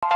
What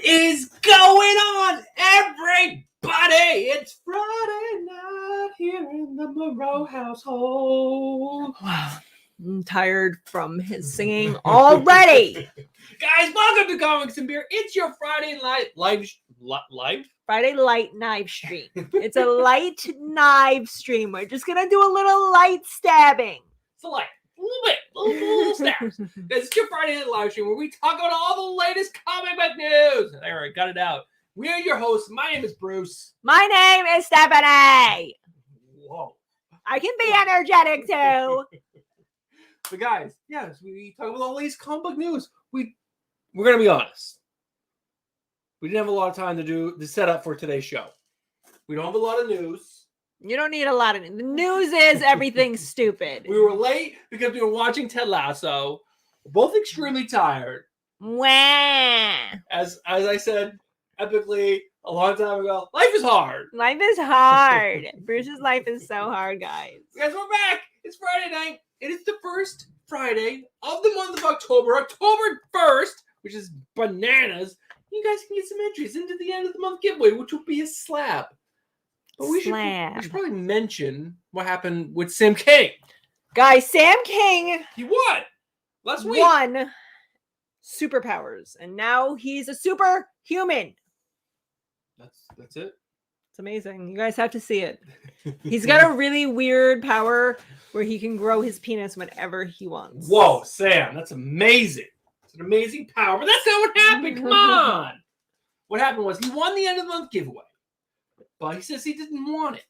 is going on, everybody? It's Friday night here in the Monroe household. Wow, I'm tired from his singing already. Guys, welcome to Comics and Beer. It's your Friday night live? Friday light knife stream. It's a light knife stream. We're just gonna do a little light stabbing. It's a little stabs. Guys, it's your Friday night live stream where we talk about all the latest comic book news. There, I got it out. We are your hosts. My name is Bruce. My name is Stephanie. Whoa. I can be energetic too. But guys, yes, we talk about all the latest comic book news. We're gonna be honest. We didn't have a lot of time to do the setup for today's show. We don't have a lot of news. You don't need a lot of news. The news is everything stupid. We were late because we were watching Ted Lasso. We're both extremely tired. Wah. As I said epically a long time ago, life is hard. Life is hard. Bruce's life is so hard, guys. Guys, we're back. It's Friday night. It is the first Friday of the month of October, October 1st, which is bananas. You guys can get some entries into the end of the month giveaway, which will be a slab. But we should probably mention what happened with Sam King. Guys, Sam King. He won last week. Won superpowers, and now he's a superhuman. That's it. It's amazing. You guys have to see it. He's got a really weird power where he can grow his penis whenever he wants. Whoa, Sam, that's amazing. It's an amazing power, but that's not what happened. Come on. What happened was he won the end of the month giveaway. But he says he didn't want it.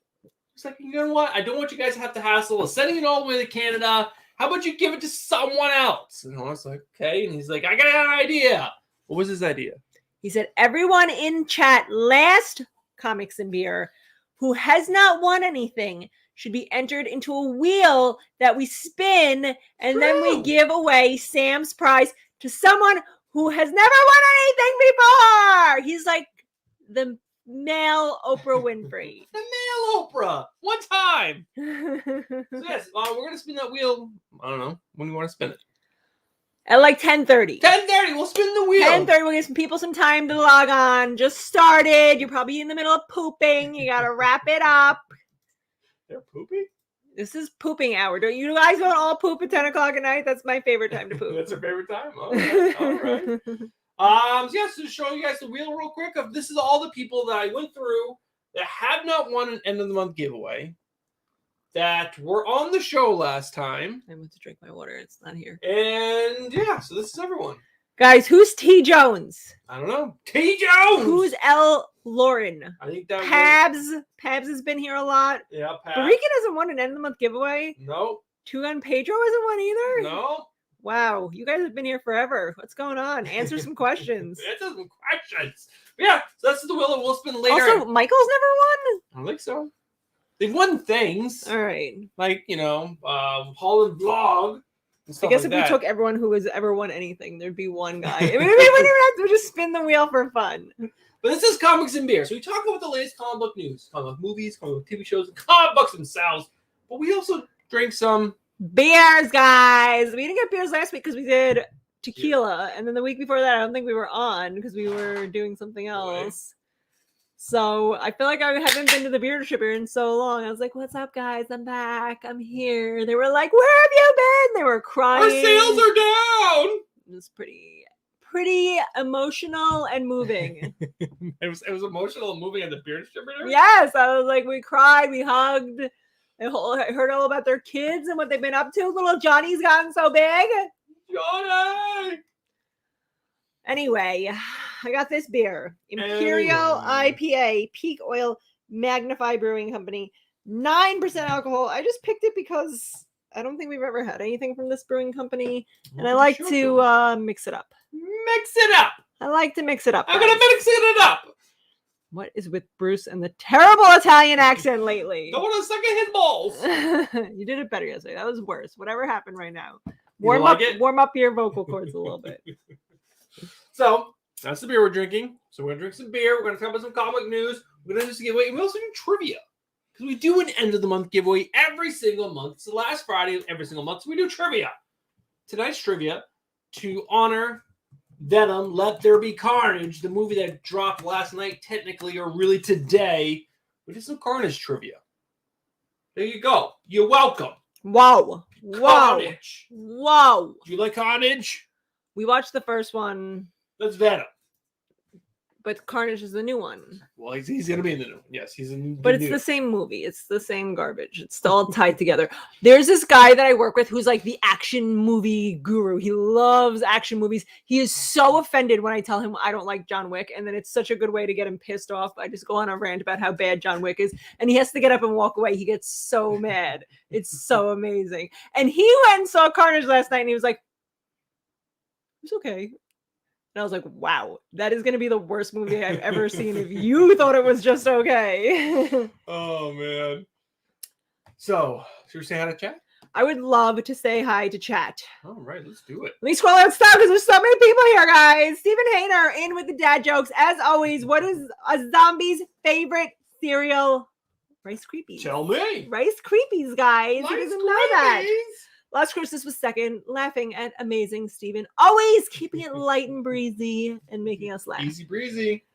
He's like, you know what? I don't want you guys to have to hassle of sending it all the way to Canada. How about you give it to someone else? And I was like, okay. And he's like, I got an idea. What was his idea? He said, everyone in chat last Comics and Beer who has not won anything should be entered into a wheel that we spin, and then we give away Sam's prize to someone who has never won anything before. He's like the male Oprah Winfrey. The male Oprah. One time. So yes, we're going to spin that wheel. I don't know. When do you want to spin it? At like 10:30. 10:30. We'll spin the wheel. 10:30. We'll give some people some time to log on. Just started. You're probably in the middle of pooping. You got to wrap it up. They're pooping? This is pooping hour. Don't you guys don't all poop at 10 o'clock at night? That's my favorite time to poop. That's your favorite time? All right. All right. So to show you guys the wheel real quick of this is all the people that I went through that have not won an end of the month giveaway that were on the show last time. I went to drink my water. It's not here. And yeah, so this is everyone. Guys, who's T. Jones? I don't know. T. Jones! Who's L. Lauren? I think that Pabs. Pabs has been here a lot. Yeah, Pabs. Barika hasn't won an end of the month giveaway. No. Two Gun Pedro hasn't won either. No. Wow, you guys have been here forever. What's going on? Answer some questions. Answer some questions. Yeah, so that's the wheel that we'll spin later. Also, Michael's never won? I don't think so. They've won things. All right. Like, Holland Vlog. I guess if we took everyone who has ever won anything, there'd be one guy. I mean, we wouldn't even have to just spin the wheel for fun. But this is Comics and Beer. So we talk about the latest comic book news, comic book movies, comic book TV shows, and comic books themselves. But we also drink some beers, guys. We didn't get beers last week because we did tequila. And then the week before that, I don't think we were on because we were doing something else. Right. So I feel like I haven't been to the beer distributor in so long. I was like, what's up, guys? I'm back. I'm here. They were like, where have you been? They were crying. Our sales are down. It was pretty emotional and moving. it was emotional and moving at the beer distributor? Yes. I was like, we cried, we hugged. I heard all about their kids and what they've been up to. Little Johnny's gotten so big. Johnny! Anyway, I got this beer. Imperial IPA, Peak Oil, Magnify Brewing Company. 9% alcohol. I just picked it because I don't think we've ever had anything from this brewing company. And I like to mix it up. Mix it up! I like to mix it up. I'm going to mix it up! What is with Bruce and the terrible Italian accent lately? Don't want to suck at his balls. You did it better yesterday. That was worse. Whatever happened right now. Warm Warm up your vocal cords a little bit. So that's the beer we're drinking. So we're gonna drink some beer. We're gonna talk about some comic news. We're gonna do some giveaway. And we also do trivia because we do an end of the month giveaway every single month. It's the last Friday of every single month. So we do trivia. Tonight's trivia to honor Venom, Let There Be Carnage, the movie that dropped last night, technically, or really today. We did some Carnage trivia. There you go. You're welcome. Wow. Carnage. Wow. Do you like Carnage? We watched the first one, That's Venom. but Carnage is the new one. Well, he's going to be in the new one. Yes, he's in But it's the same movie. It's the same garbage. It's all tied together. There's this guy that I work with who's like the action movie guru. He loves action movies. He is so offended when I tell him I don't like John Wick. And then it's such a good way to get him pissed off. I just go on a rant about how bad John Wick is. And he has to get up and walk away. He gets so mad. It's so amazing. And he went and saw Carnage last night and he was like, it's okay. And I was like, wow, that is going to be the worst movie I've ever seen if you thought it was just okay. Oh, man. So, should we say hi to chat? I would love to say hi to chat. All right, let's do it. Let me scroll out stuff because there's so many people here, guys. Stephen Hayner in with the dad jokes. As always, what is a zombie's favorite cereal? Rice Krispies. Tell me. Rice Krispies, guys. Who doesn't know that? Krispies. Last Christmas was second, laughing at amazing Stephen. Always keeping it light and breezy and making us laugh. Easy breezy.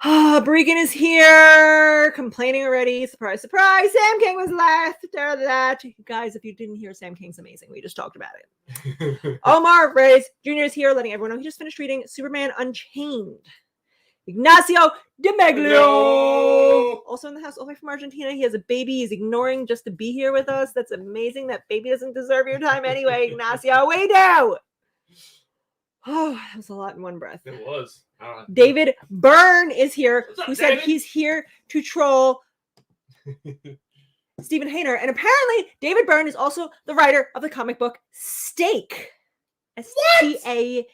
Bregan is here, complaining already. Surprise, surprise. Sam King was last. That. Guys, if you didn't hear, Sam King's amazing. We just talked about it. Omar Reyes Jr. is here, letting everyone know he just finished reading Superman Unchained. Ignacio de Meglio. Hello. Also in the house, all the way from Argentina. He has a baby. He's ignoring just to be here with us. That's amazing. That baby doesn't deserve your time anyway, Ignacio. We do. Oh, that was a lot in one breath. It was. David Byrne is here, What's up, who said David? he's here to troll Stephen Hayner. And apparently, David Byrne is also the writer of the comic book Stake. Stake. That's such a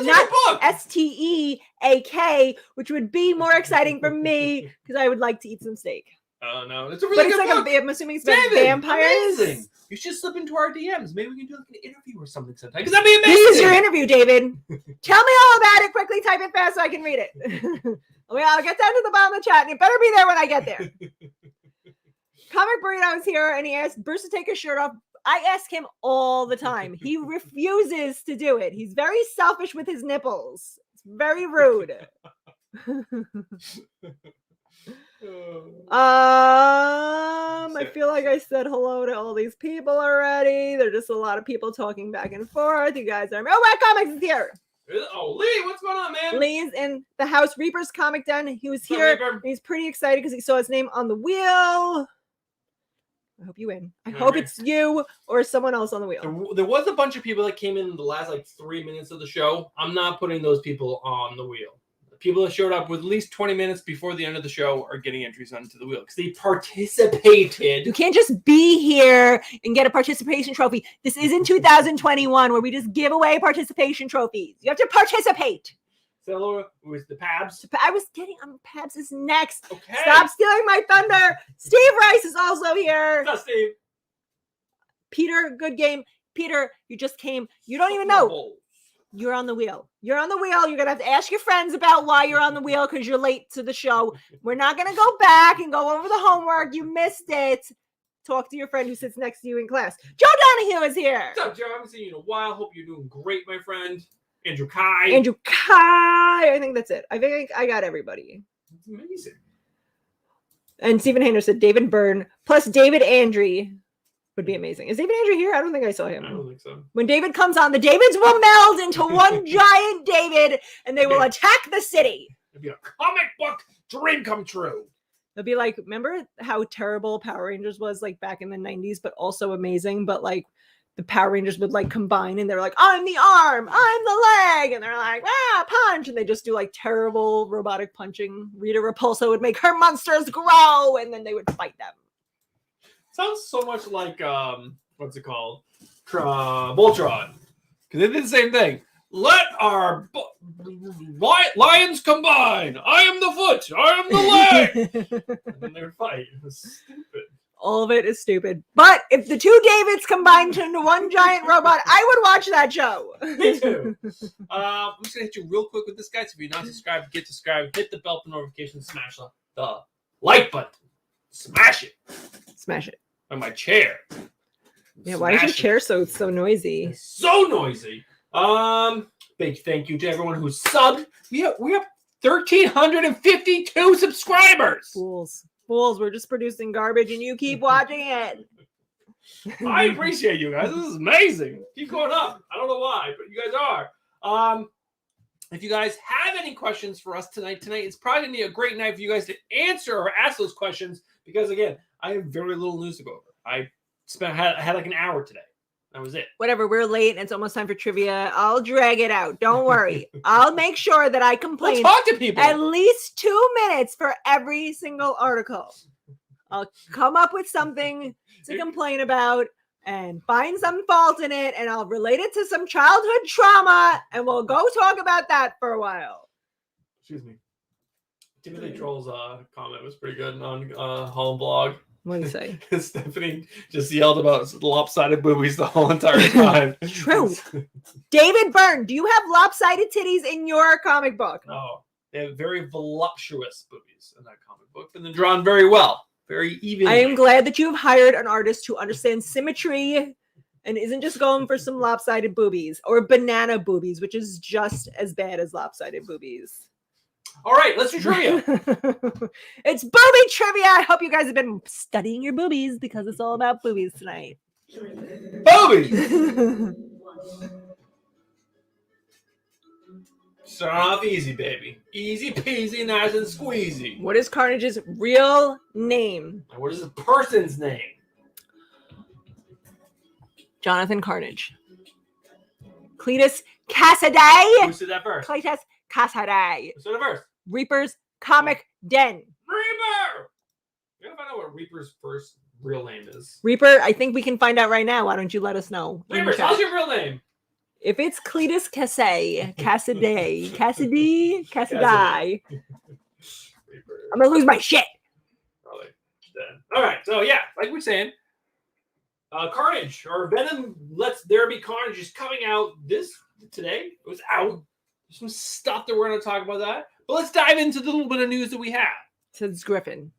Not good book. Steak, which would be more exciting for me because I would like to eat some steak. Oh, no. It's a really But it's good like book. I'm assuming it's about David, vampires. amazing. You should slip into our DMs. Maybe we can do like an interview or something sometime. Because that'd be amazing. This is your interview, David. Tell me all about it. Quickly type it fast so I can read it. I'll get down to the bottom of the chat, and it better be there when I get there. Comic Burrito is here, and he asked Bruce to take his shirt off. I ask him all the time. He refuses to do it. He's very selfish with his nipples. It's very rude. I feel like I said hello to all these people already. There's just a lot of people talking back and forth. You guys are. Oh, Red Comics is here. Oh, Lee, what's going on, man? Lee's in the house. Reaper's Comic Den. He was What's up, here. Reaper? He's pretty excited because he saw his name on the wheel. I hope you win. I hope Okay. it's you or someone else on the wheel. There was a bunch of people that came in the last 3 minutes of the show. I'm not putting those people on the wheel. The people that showed up with at least 20 minutes before the end of the show are getting entries onto the wheel because they participated. You can't just be here and get a participation trophy. This isn't 2021 where we just give away participation trophies. You have to participate. Say hello with the Pabs. I was getting Pabs is next. Okay. Stop stealing my thunder. Steve Rice is also here. What's up, Steve? Peter, good game. Peter, you just came. You don't even know. You're on the wheel. You're on the wheel. You're going to have to ask your friends about why you're on the wheel because you're late to the show. We're not going to go back and go over the homework. You missed it. Talk to your friend who sits next to you in class. Joe Donahue is here. What's up, Joe? I haven't seen you in a while. Hope you're doing great, my friend. Andrew Kai. Andrew Kai. I think that's it. I think I got everybody. That's amazing. And Stephen Hayner said David Byrne plus David Andre would be amazing. Is David Andre here? I don't think I saw him. I don't think so. When David comes on, the Davids will meld into one giant David and they will attack the city. It'd be a comic book dream come true. It'll be like, remember how terrible Power Rangers was like back in the 90s, but also amazing. But like the Power Rangers would like combine and they're like, I'm the arm, I'm the leg. And they're like, punch. And they just do like terrible robotic punching. Rita Repulsa would make her monsters grow and then they would fight them. Sounds so much like, what's it called? Voltron. Because they did the same thing. Let our lions combine. I am the foot. I am the leg. And then they would fight. It was stupid. All of it is stupid. But if the two Davids combined into one giant robot, I would watch that show. Me too. I'm just going to hit you real quick with this, guys. If you're not subscribed, get subscribed. Hit the bell for notifications. Smash the like button. Smash it. Smash it. On my chair. Yeah, why is your chair so noisy? It's so noisy. Big thank you to everyone who subbed. We have 1,352 subscribers. Fools. We're just producing garbage and you keep watching it. I appreciate you guys. This is amazing. Keep going up. I don't know why, but you guys are. If you guys have any questions for us tonight it's probably gonna be a great night for you guys to answer or ask those questions because again, I have very little news to go over. I had like an hour today. That was it. Whatever, we're late and it's almost time for trivia. I'll drag it out. Don't worry. I'll make sure that I complain talk to people. at least 2 minutes for every single article. I'll come up with something to complain about and find some fault in it, and I'll relate it to some childhood trauma, and we'll go talk about that for a while. Excuse me. Timothy Troll's comment was pretty good on Home Blog. What did you say? Stephanie just yelled about lopsided boobies the whole entire time. True. David Byrne, do you have lopsided titties in your comic book? No. They have very voluptuous boobies in that comic book, and they're drawn very well. Very even. I am glad that you've hired an artist who understands symmetry and isn't just going for some lopsided boobies or banana boobies, which is just as bad as lopsided boobies. All right, let's do trivia. It's booby trivia. I hope you guys have been studying your boobies because it's all about boobies tonight. Boobies! Start off easy, baby. Easy peasy, nice and squeezy. What is Carnage's real name? And what is the person's name? Jonathan Carnage. Cletus Cassidy. Who said that first? Cletus Cassidy. Who said it first? Reaper's Comic Den. Reaper! We gotta find out what Reaper's first real name is. Reaper, I think we can find out right now. Why don't you let us know? Reaper, how's your real name? If it's Cletus Cassidy, I'm gonna lose my shit. Probably. Then. All right, so yeah, like we're saying, Carnage or Venom Let's There Be Carnage is coming out today. It was out. There's some stuff that we're going to talk about that. But let's dive into the little bit of news that we have. So it's Griffin.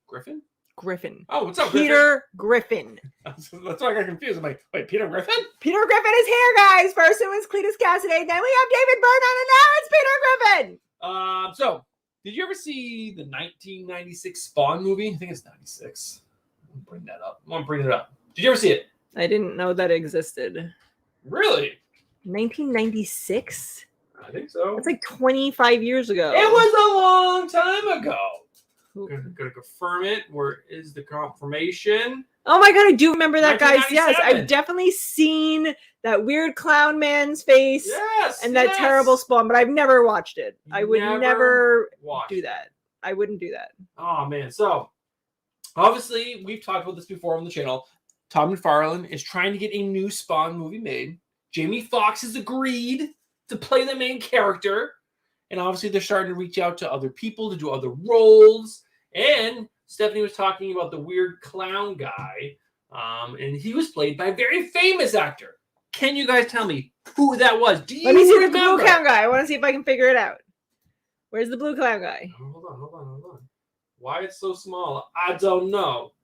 Griffin? Griffin. Oh, what's up, Peter Griffin? That's why I got confused. I'm like, wait, Peter Griffin? Peter Griffin is here, guys. First it was Cletus Cassidy, then we have David Byrne on, and now it's Peter Griffin. So, did you ever see the 1996 Spawn movie? I think it's 96. I'm going to bring it up. Did you ever see it? I didn't know that existed. Really? 1996? I think so. That's like 25 years ago. It was a long time ago. Ooh. Gonna confirm it. Where is the confirmation? Oh my god, I do remember that, guys. Yes, 1997. I've definitely seen that weird clown man's face and that terrible Spawn, but I've never watched it. I would never do that. I wouldn't do that. Oh man. So obviously we've talked about this before on the channel. Todd McFarlane is trying to get a new Spawn movie made. Jamie Foxx has agreed to play the main character. And obviously they're starting to reach out to other people to do other roles. And Stephanie was talking about the weird clown guy. And he was played by a very famous actor. Can you guys tell me who that was? Do you Let me see remember? the blue clown guy. I want to see if I can figure it out. Where's the blue clown guy? Hold on. Why it's so small? I don't know.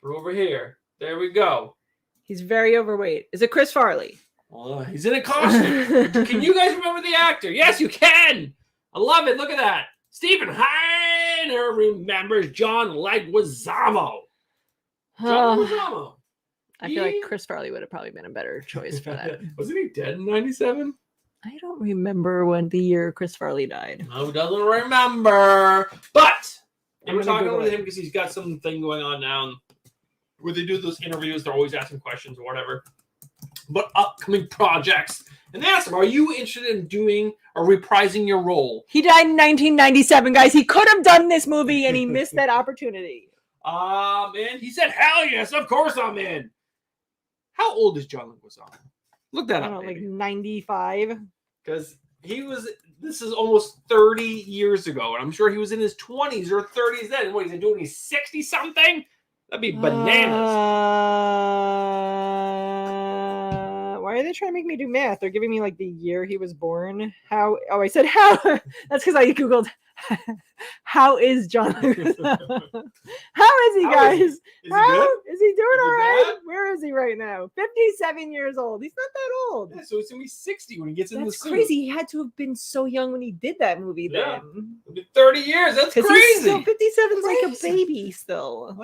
We're over here. There we go. He's very overweight. Is it Chris Farley? Well, he's in a costume. Can you guys remember the actor? Yes, you can. I love it. Look at that. Stephen Heiner remembers John Leguizamo. John Leguizamo. I feel like Chris Farley would have probably been a better choice for that. Wasn't he dead in 97? I don't remember when the year Chris Farley died. No, doesn't remember. But we're talking Google with it. him because he's got something going on now. Where they do those interviews, they're always asking questions or whatever. But upcoming projects. And they asked him, are you interested in doing or reprising your role? He died in 1997, guys. He could have done this movie and he missed that opportunity. And he said, hell yes, of course I'm in. How old is John Leguizamo? Look that I up, don't know, like baby. 95. Because this is almost 30 years ago, and I'm sure he was in his 20s or 30s then. What, he's doing? He's 60 something? That'd be bananas. Why are they trying to make me do math? They're giving me like the year he was born. How? Oh, I said how. That's because I Googled how is John Leguizamo? How is he, guys? Is he How good? is he doing Is he all right? bad? Where is he right now? 57 years old. He's not that old. Yeah, so he's going to be 60 when he gets in the That's suit. crazy. He had to have been so young when he did that movie Yeah. then. It'll be 30 years. That's Because crazy. he's still 57's like a Crazy. baby still.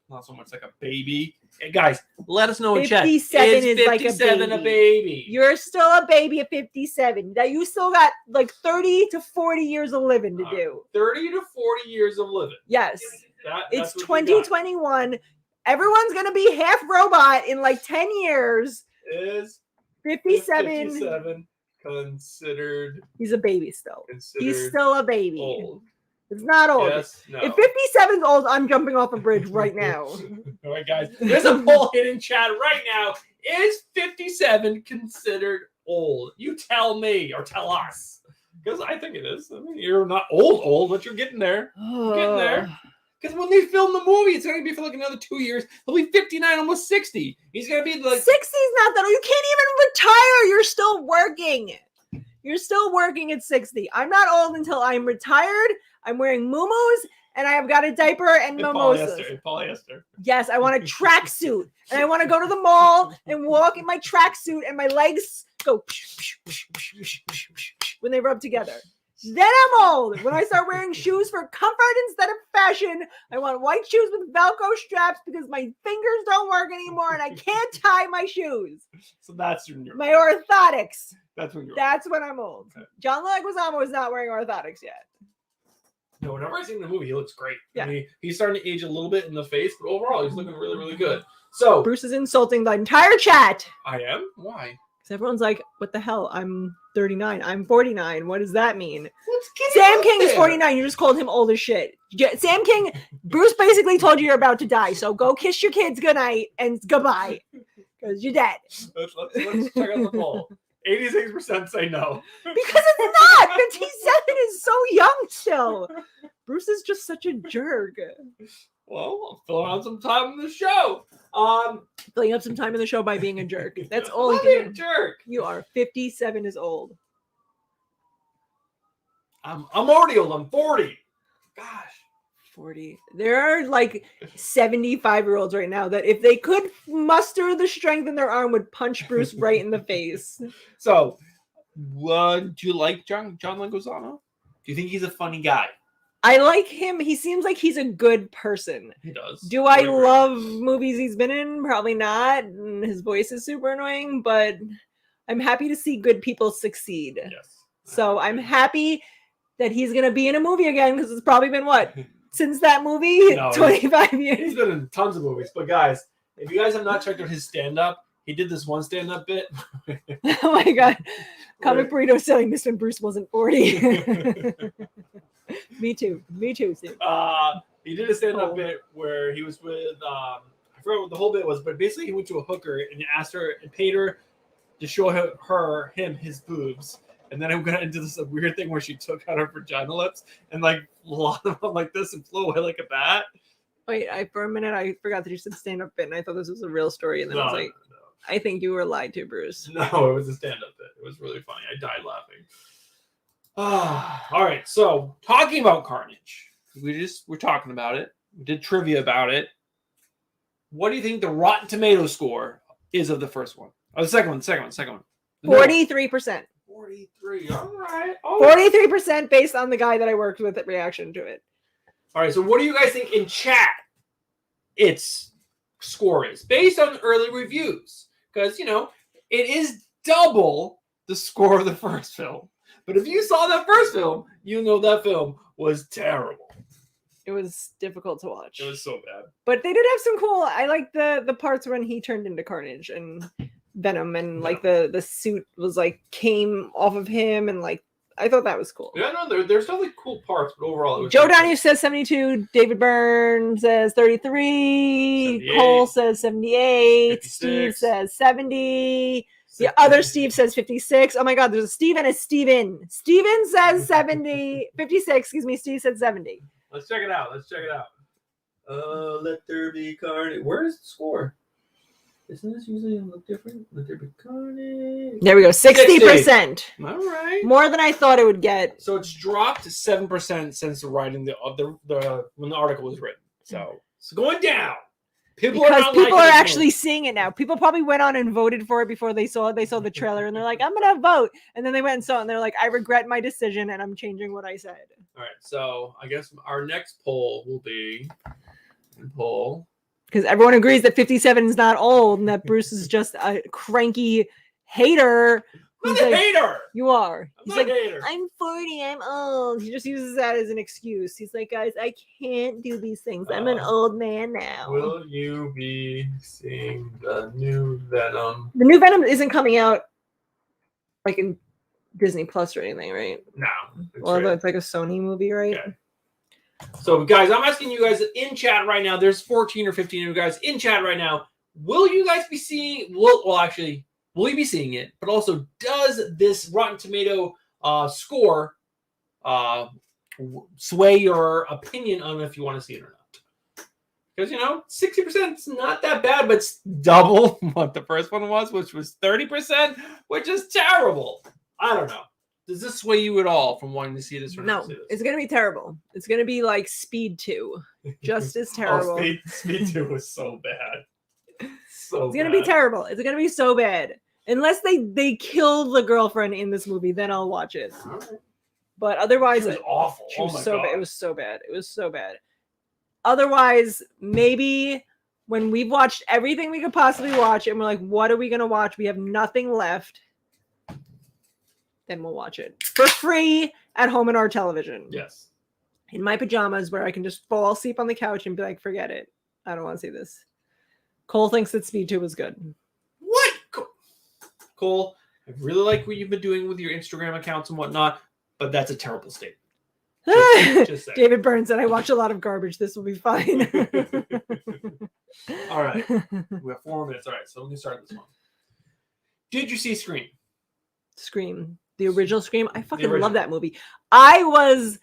Not so much like a baby. Hey, guys, let us know in chat. 57 is like a 57 baby. You're still a baby at 57. That you still got like 30 to 40 years of living to do. 30 to 40 years of living. Yes. That's It's what you got. 2021. Everyone's going to be half robot in like 10 years. Is 57. considered He's a baby still. considered He's still a baby. old? It's not old. Yes, no. If 57's old, I'm jumping off a bridge right now. All right, guys. There's a poll hit in chat right now. Is 57 considered old? You tell me or tell us. Because I think it is. I mean, you're not old, but you're getting there. You're getting there. Because when they film the movie, it's going to be for like another 2 years. He'll be 59, almost 60. He's going to be like 60's not that old. You can't even retire. You're still working. You're still working at 60. I'm not old until I'm retired. I'm wearing muumuus and I've got a diaper and mimosas. Polyester. Yes, I want a tracksuit and I want to go to the mall and walk in my tracksuit and my legs go when they rub together. Then I'm old. When I start wearing shoes for comfort instead of fashion, I want white shoes with Velcro straps because my fingers don't work anymore and I can't tie my shoes. So that's when you're My orthotics. That's when you're That's when I'm old. Okay. John Leguizamo is not wearing orthotics yet. No, whenever I see him in the movie, he looks great. Yeah. I mean, he's starting to age a little bit in the face, but overall, he's looking really, really good. So Bruce is insulting the entire chat. I am? Why? Because everyone's like, what the hell? I'm 39. I'm 49. What does that mean? Let's get Sam King is 49. You just called him old as shit. Sam King, Bruce basically told you you're about to die. So go kiss your kids goodnight and goodbye. Because you're dead. Let's check out the poll. 86% say no. Because it's not. 57 is so young still. Bruce is just such a jerk. Well, I'll fill out some time in the show. Filling up some time in the show by being a jerk. That's all I'm he a can do. jerk. You are 57 is old. I'm already old. I'm 40. Gosh. 40. There are like 75-year-olds right now that if they could muster the strength in their arm would punch Bruce right in the face. So, do you like John Leguizamo? Do you think he's a funny guy? I like him. He seems like he's a good person. He does. Do I love movies he's been in? Probably not. And his voice is super annoying, but I'm happy to see good people succeed. Yes. So I'm happy that he's going to be in a movie again because it's probably been what? Since that movie? No, 25 He's years. been in tons of movies. But guys, if you guys have not checked out his stand-up, he did this one stand-up bit. Oh my God. Comic Burrito selling this when Bruce wasn't 40. Me too, Steve. He did a stand-up bit where he was with I forgot what the whole bit was, but basically he went to a hooker and asked her and paid her to show him his boobs. And then I'm gonna do this weird thing where she took out her vagina lips and like a lot of them like this and flew away like a bat. Wait, for a minute I forgot that you said stand-up bit and I thought this was a real story and then I was like, I think you were lied to, Bruce. No, it was a stand-up bit. It was really funny. I died laughing. All right, so talking about Carnage, we're talking about it. We did trivia about it. What do you think the Rotten Tomato score is of the first one? Oh, the second one. 43%. 43. All right. 43% based on the guy that I worked with at reaction to it. All right. So, what do you guys think in chat? Its score is based on early reviews because it is double the score of the first film. But if you saw that first film, you know that film was terrible. It was difficult to watch. It was so bad. But they did have some cool. I like the parts when he turned into Carnage and Venom and like the suit was like came off of him and like I thought that was cool. Yeah, no, there's definitely cool parts, but overall it was Joe Downey says 72, David Byrne says 33, Cole says 78, 56. Steve says 70, The other Steve says 56. Oh my God, there's a Steve and a Steven. Steven says 70. 56, excuse me. Steve said 70. Let's check it out. Let there be carnage. Where is the score? Isn't this usually look different? Let there be carnage. There we go. 60%. All right. More than I thought it would get. So it's dropped to 7% since the writing the when the article was written. So it's going down. People are actually seeing it now. People probably went on and voted for it before they saw it. They saw the trailer and they're like, I'm gonna vote. And then they went and saw it and they're like, I regret my decision and I'm changing what I said. All right. So I guess our next poll will be because everyone agrees that 57 is not old and that Bruce is just a cranky hater. I'm a hater. You are. He's like, I'm 40. I'm old. He just uses that as an excuse. He's like, guys, I can't do these things. I'm an old man now. Will you be seeing the new Venom? The new Venom isn't coming out like in Disney Plus or anything, right? No. It's like a Sony movie, right? Yeah. So, guys, I'm asking you guys in chat right now. There's 14 or 15 of you guys in chat right now. Will you guys be seeing? Will you be seeing it? But also, does this Rotten Tomato score sway your opinion on if you want to see it or not? Because 60% is not that bad, but it's double what the first one was, which was 30%, which is terrible. I don't know. Does this sway you at all from wanting to see this or not? No, it's going to be terrible. It's going to be like Speed 2. Just as terrible. Speed 2 was so bad. It's going to be terrible. It's going to be so bad. Unless they kill the girlfriend in this movie, then I'll watch it. Right. But otherwise, it was awful. It was so bad. It was so bad. It was so bad. Otherwise, maybe when we've watched everything we could possibly watch and we're like, what are we going to watch? We have nothing left. Then we'll watch it for free at home in our television. Yes. In my pajamas where I can just fall asleep on the couch and be like, forget it. I don't want to see this. Cole thinks that Speed 2 was good. What? Cole, I really like what you've been doing with your Instagram accounts and whatnot, but that's a terrible statement. Just saying. David Byrne said, I watch a lot of garbage. This will be fine. All right. We have 4 more minutes. All right. So let me start this one. Did you see Scream? Scream. The original Scream. I fucking love that movie. I was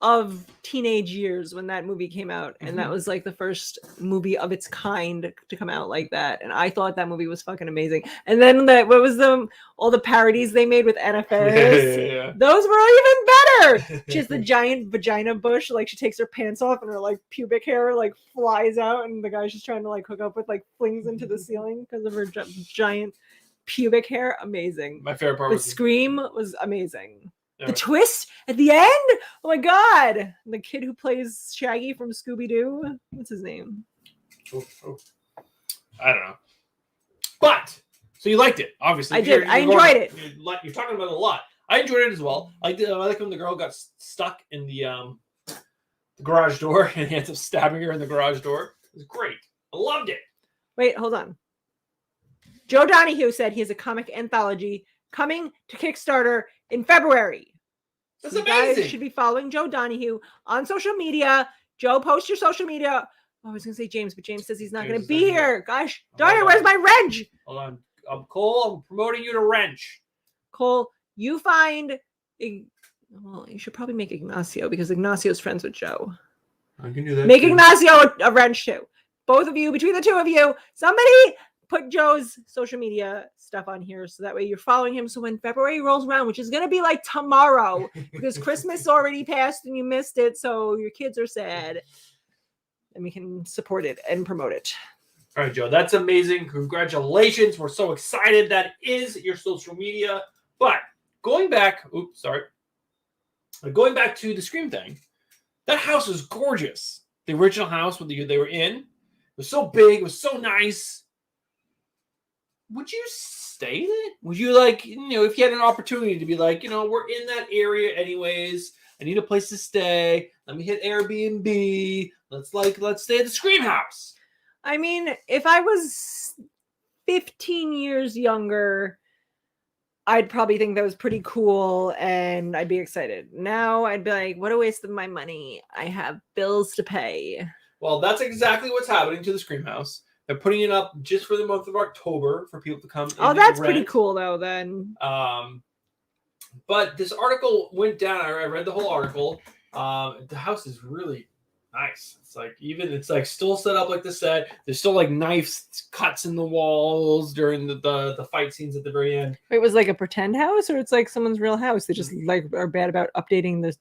of teenage years when that movie came out, and that was like the first movie of its kind to come out like that, and I thought that movie was fucking amazing. And then all the parodies they made with NFS, yeah. Those were even better. She has the giant vagina bush, like she takes her pants off and her like pubic hair like flies out, and the guy's just trying to like hook up with like flings into the ceiling because of her giant pubic hair. Amazing. My favorite part was Scream was amazing. Yeah. The twist at the end? Oh my god! The kid who plays Shaggy from Scooby-Doo. What's his name? I don't know. But so you liked it, obviously. I did. I enjoyed it. You're talking about it a lot. I enjoyed it as well. I like when the girl got stuck in the garage door and he ends up stabbing her in the garage door. It was great. I loved it. Wait, hold on. Joe Donahue said he has a comic anthology coming to Kickstarter in February. That's so amazing. You guys should be following Joe Donahue on social media. Joe, post your social media. Oh, I was going to say James, but James says he's not going to be here. Gosh, darn it, where's my wrench? Hold on. Cole, I'm promoting you to wrench. Cole, you find... Well, you should probably make Ignacio because Ignacio's friends with Joe. I can do that. Make Ignacio a wrench too. Both of you, between the two of you, somebody put Joe's social media stuff on here so that way you're following him. So when February rolls around, which is going to be like tomorrow because Christmas already passed and you missed it, so your kids are sad, and we can support it and promote it. All right, Joe, that's amazing. Congratulations. We're so excited. That is your social media. But going back to the Scream thing, that house was gorgeous. The original house they were in, it was so big, it was so nice. Would you stay in it? Would you if you had an opportunity to be like, we're in that area anyways. I need a place to stay. Let me hit Airbnb. Let's stay at the Scream house. I mean, if I was 15 years younger, I'd probably think that was pretty cool and I'd be excited. Now I'd be like, what a waste of my money. I have bills to pay. Well, that's exactly what's happening to the Scream house. They're putting it up just for the month of October for people to come. Oh, in that's and pretty rent. cool, though, then. But this article went down. I read the whole article. The house is really nice. It's like still set up like the set. There's still like knife cuts in the walls during the fight scenes at the very end. Wait, it was like a pretend house, or it's like someone's real house? They just like are bad about updating the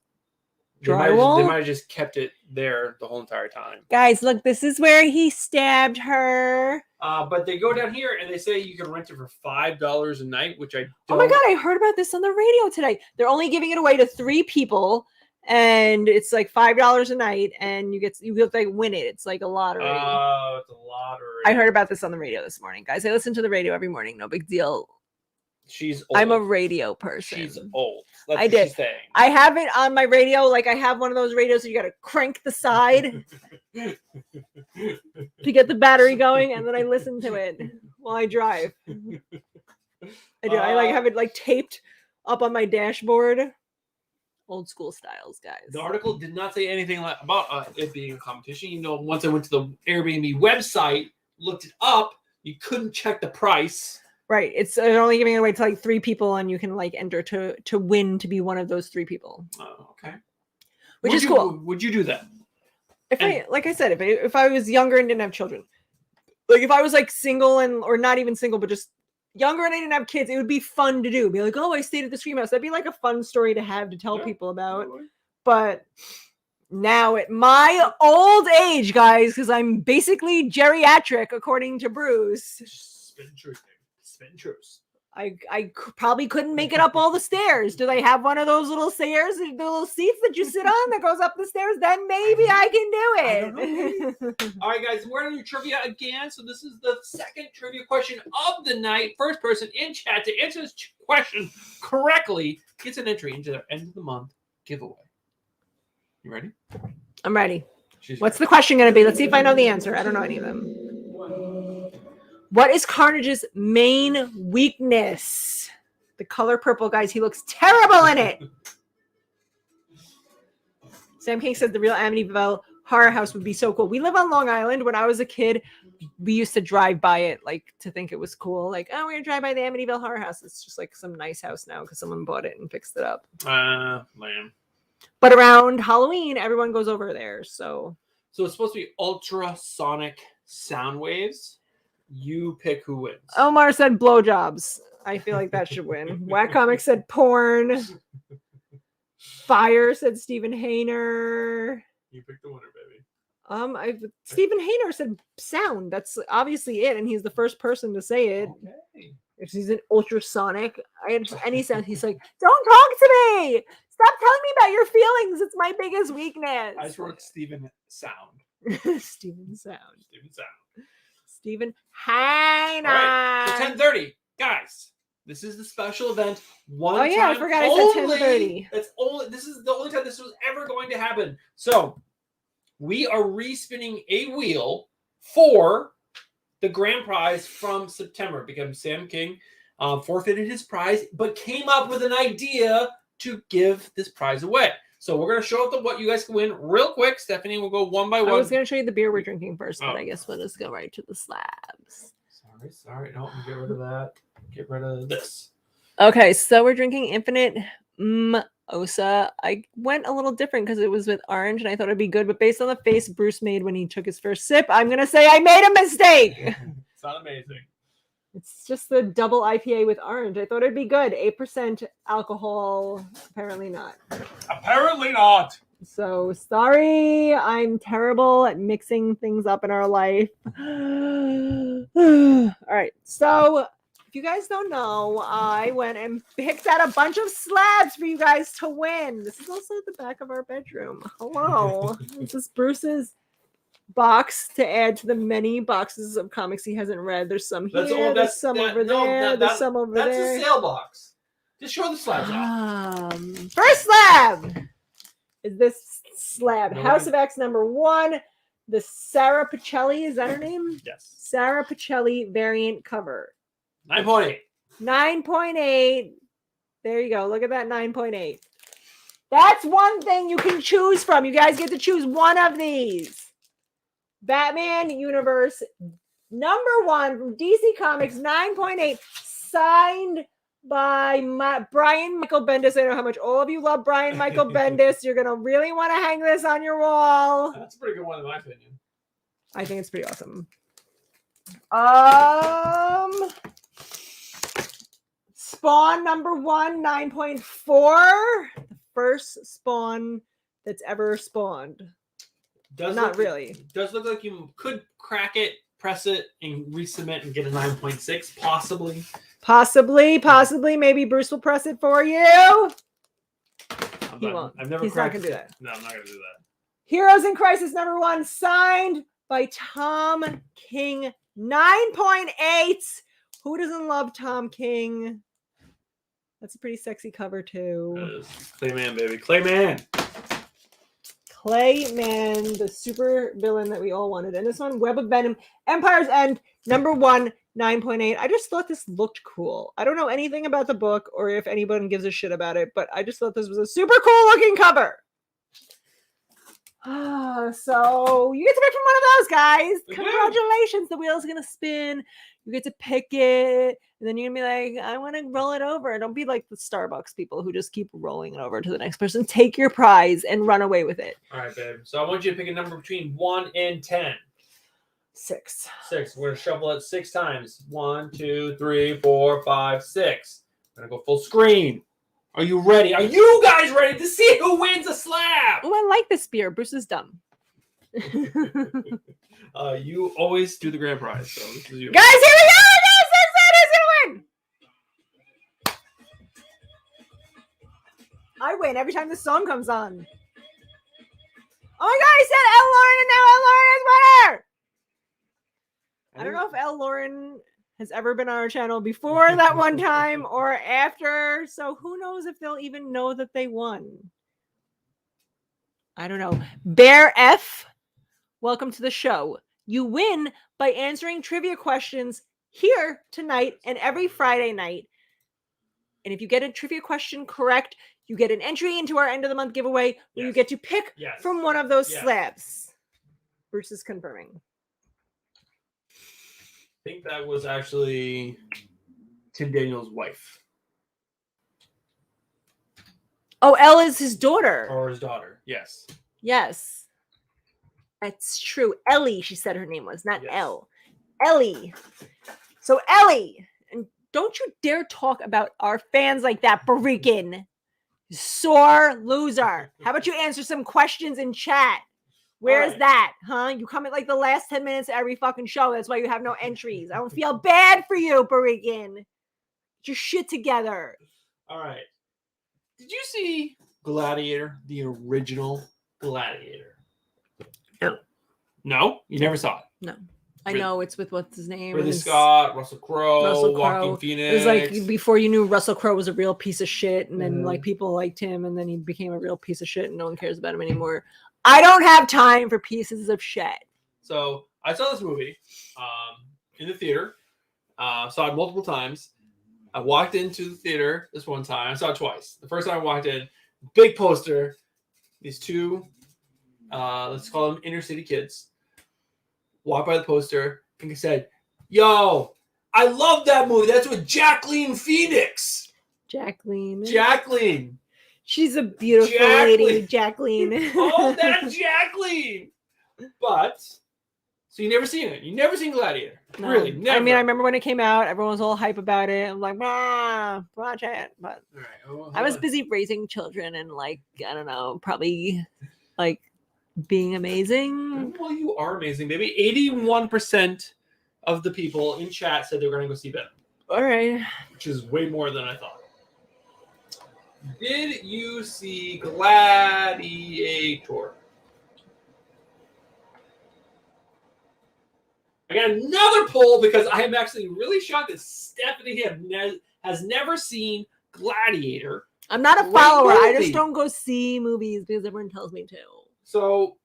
drywall. They might have just kept it there the whole entire time. Guys, look, this is where he stabbed her. But they go down here and they say you can rent it for $5 a night, which I don't. Oh my god, I heard about this on the radio today. They're only giving it away to 3 people, and it's like $5 a night, and you get to like win it. It's like a lottery. Oh, it's a lottery. I heard about this on the radio this morning, guys. I listen to the radio every morning. No big deal. She's old. I'm a radio person. She's old. That's I what did. she's saying. I have it on my radio. Like I have one of those radios that you got to crank the side to get the battery going, and then I listen to it while I drive. I do. I like have it like taped up on my dashboard. Old school styles, guys. The article did not say anything about it being a competition. You know, once I went to the Airbnb website, looked it up, you couldn't check the price. Right. They're only giving it away to like 3 people, and you can like enter to win to be one of those 3 people. Oh, okay. Which is cool. Would you do that? Like I said, if I was younger and didn't have children, like if I was like single or not even single, but just younger and I didn't have kids, it would be fun to do. Be like, oh, I stayed at the Scream House. That'd be like a fun story to have to tell people about. Totally. But now at my old age, guys, because I'm basically geriatric, according to Bruce. Spin truth. Spin truth. I probably couldn't make it up all the stairs. Do they have one of those little stairs, the little seats that you sit on that goes up the stairs? Then maybe I can do it. All right, guys, we're going to do trivia again. So this is the second trivia question of the night. First person in chat to answer this question correctly gets an entry into the end of the month giveaway. You ready? I'm ready. What's the question going to be? Let's see if I know the answer. I don't know any of them. What is Carnage's main weakness? The color purple, guys. He looks terrible in it. Sam King said the real Amityville horror house would be so cool. We live on Long Island. When I was a kid, we used to drive by it, like to think it was cool. Like, oh, we're going to drive by the Amityville horror house. It's just like some nice house now because someone bought it and fixed it up. Man. But around Halloween, everyone goes over there. So it's supposed to be ultrasonic sound waves. You pick who wins. Omar said blowjobs. I feel like that should win. Whack Comics said porn. Fire said Stephen Hayner. You picked the winner, baby. Stephen Hayner said sound. That's obviously it, and he's the first person to say it. Okay. If he's an ultrasonic, any sound, he's like, "Don't talk to me! Stop telling me about your feelings. It's my biggest weakness." I just wrote Stephen Sound. Stephen Sound. Stephen Sound. Stephen Hayner. All right, so 10:30, guys. This is the special event. I forgot I said 10:30. This is the only time this was ever going to happen. So we are respinning a wheel for the grand prize from September because Sam King forfeited his prize, but came up with an idea to give this prize away. So we're going to show up what you guys can win real quick. Stephanie will go one by one. I was going to show you the beer we're drinking first, but I guess we'll just go right to the slabs. Sorry. No, get rid of that. Get rid of this. Okay, so we're drinking Infinite Mimosa. I went a little different because it was with orange, and I thought it'd be good. But based on the face Bruce made when he took his first sip, I'm going to say I made a mistake. It's not amazing. It's just the double IPA with orange. I thought it'd be good. 8% alcohol. Apparently not. Apparently not. So sorry. I'm terrible at mixing things up in our life. All right. So if you guys don't know, I went and picked out a bunch of slabs for you guys to win. This is also the back of our bedroom. Hello. This is Bruce's box to add to the many boxes of comics he hasn't read. There's some here, there's some over there, there's some over there. That's a sale box. Just show the slabs off. First slab is this slab. House of X #1. The Sarah Pacelli, is that her name? Yes. Sarah Pacelli variant cover. 9.8. 9.8. There you go. Look at that 9.8. That's one thing you can choose from. You guys get to choose one of these. Batman Universe Number 1 from DC Comics, 9.8, signed by Brian Michael Bendis. I know how much all of you love Brian Michael Bendis. You're gonna really want to hang this on your wall. That's a pretty good one in my opinion. I think it's pretty awesome. Spawn number 1, 9.4. The first Spawn that's ever spawned. Not really. Does look like you could crack it, press it, and resubmit and get a 9.6, possibly. Possibly. Maybe Bruce will press it for you. He won't. I've never. He's not gonna do that. No, I'm not gonna do that. Heroes in Crisis number 1, signed by Tom King, 9.8. Who doesn't love Tom King? That's a pretty sexy cover too. Clayman, baby, Clayman. Clayman, the super villain that we all wanted. And this one, Web of Venom, Empire's End, number 1, 9.8. I just thought this looked cool. I don't know anything about the book or if anyone gives a shit about it, but I just thought this was a super cool looking cover. So you get to pick from one of those guys. Congratulations. The wheel's going to spin. You get to pick it. And then you're going to be like, I want to roll it over. Don't be like the Starbucks people who just keep rolling it over to the next person. Take your prize and run away with it. All right, babe. So I want you to pick a number between 1 and 10. 6. 6. We're going to shovel it 6 times. 1, 2, 3, 4, 5, 6. I'm going to go full screen. Are you ready? Are you guys ready to see who wins a slab? Oh, I like this beer. Bruce is dumb. You always do the grand prize. So this is you. Guys, here we go! Who's gonna win? I win every time the song comes on. Oh my god, I said L. Lauren and now L. Lauren is winner! I don't know if L. Lauren has ever been on our channel before that one time or after, so who knows if they'll even know that they won. I don't know. Bear F, welcome to the show. You win by answering trivia questions here tonight and every Friday night. And if you get a trivia question correct, you get an entry into our end of the month giveaway where you get to pick from one of those slabs. Bruce is confirming. I think that was actually Tim Daniels' wife. Oh, Elle is his daughter. Or his daughter, yes. Yes. That's true. Ellie, she said her name was, not Elle. Ellie. So Ellie, and don't you dare talk about our fans like that, Barikin. Sore loser. How about you answer some questions in chat? Where's that? Huh? You come at like the last 10 minutes of every fucking show. That's why you have no entries. I don't feel bad for you, Barikin. Get your shit together. All right. Did you see Gladiator, the original Gladiator? No. No? You never saw it? No. I know it's with what's his name? Ridley Scott, Russell Crowe, Joaquin Phoenix. It was like before you knew Russell Crowe was a real piece of shit, and then like people liked him, and then he became a real piece of shit, and no one cares about him anymore. I don't have time for pieces of shit. So I saw this movie in the theater. Saw it multiple times. I walked into the theater this one time. I saw it twice. The first time I walked in, big poster. These two, let's call them inner city kids, walked by the poster and said, "Yo, I love that movie. That's with Jacqueline Phoenix." Jacqueline. She's a beautiful lady, Jacqueline. Oh, that's Jacqueline. But, so you never seen it? You never seen Gladiator? No. Really? Never? I mean, I remember when it came out, everyone was all hype about it. I'm like, watch it. But I was busy raising children and like, I don't know, probably like being amazing. Well, you are amazing, baby. 81% of the people in chat said they were going to go see Venom. All right. Which is way more than I thought. Did you see Gladiator? I got another poll because I am actually really shocked that Stephanie has never seen Gladiator. I'm not a follower. I just don't go see movies because everyone tells me to. So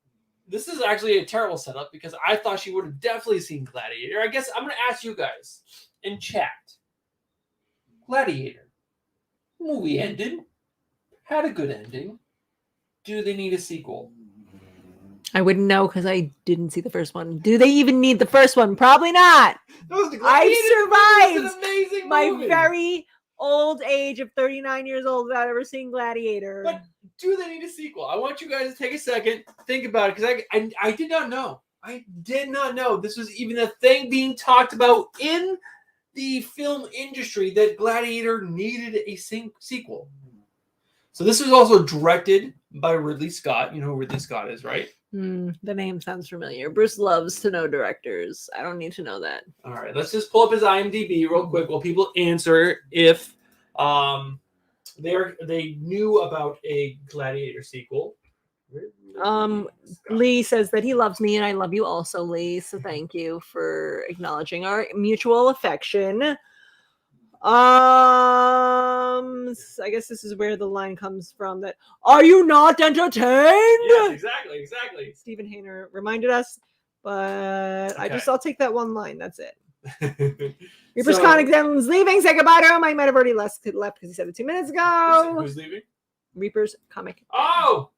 this is actually a terrible setup because I thought she would have definitely seen Gladiator. I guess I'm going to ask you guys in chat. Gladiator. Movie ended. Had a good ending. Do they need a sequel? I wouldn't know because I didn't see the first one. Do they even need the first one? Probably not. No, the I Gladiator movie was an amazing My movie. very old age of 39 years old without ever seeing Gladiator. But do they need a sequel? I want you guys to take a second, think about it, because I did not know. I did not know this was even a thing being talked about in the film industry that Gladiator needed a sequel. So this was also directed by Ridley Scott. You know who Ridley Scott is, right? The name sounds familiar. Bruce loves to know directors. I don't need to know that. All right, let's just pull up his IMDb real quick while people answer if they knew about a Gladiator sequel. Lee says that he loves me and I love you also, Lee. So thank you for acknowledging our mutual affection. I guess this is where the line comes from that are you not entertained? Yes, exactly. Stephen Hayner reminded us, but Okay. I'll take that one line. That's it. Reaper's Con examines leaving. Say goodbye to him. I might have already left because he said it 2 minutes ago. Who's leaving? Reaper's comic. Oh,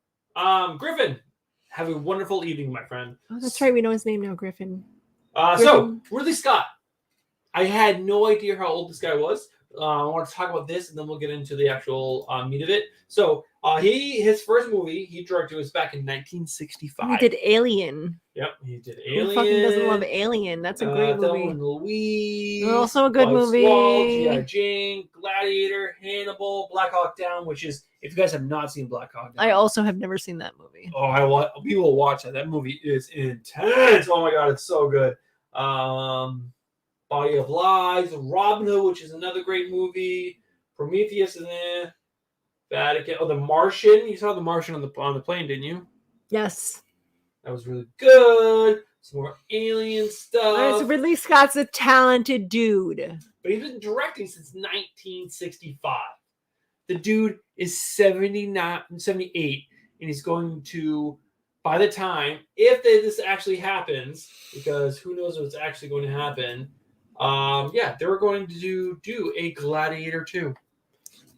Griffin. Have a wonderful evening, my friend. Oh, that's right. We know his name now, Griffin. So Ridley Scott. I had no idea how old this guy was. I want to talk about this, and then we'll get into the actual meat of it. So his first movie he directed was back in 1965. He did Alien. Yep, he did Alien. Who fucking doesn't love Alien? That's a great movie. Thelma and Louise. Also a good movie. G.I. Jane, Gladiator, Hannibal, Black Hawk Down, which is, if you guys have not seen Black Hawk Down. I also have never seen that movie. Oh, we will watch that. That movie is intense. Oh my god, it's so good. Body of Lies, Robin Hood, which is another great movie. Prometheus is in Vatican. Oh, The Martian. You saw The Martian on the plane, didn't you? Yes. That was really good. Some more alien stuff. Ridley Scott's a talented dude. But he's been directing since 1965. The dude is 78, and he's going to, by the time, if this actually happens, because who knows what's actually going to happen, they're going to do a Gladiator 2.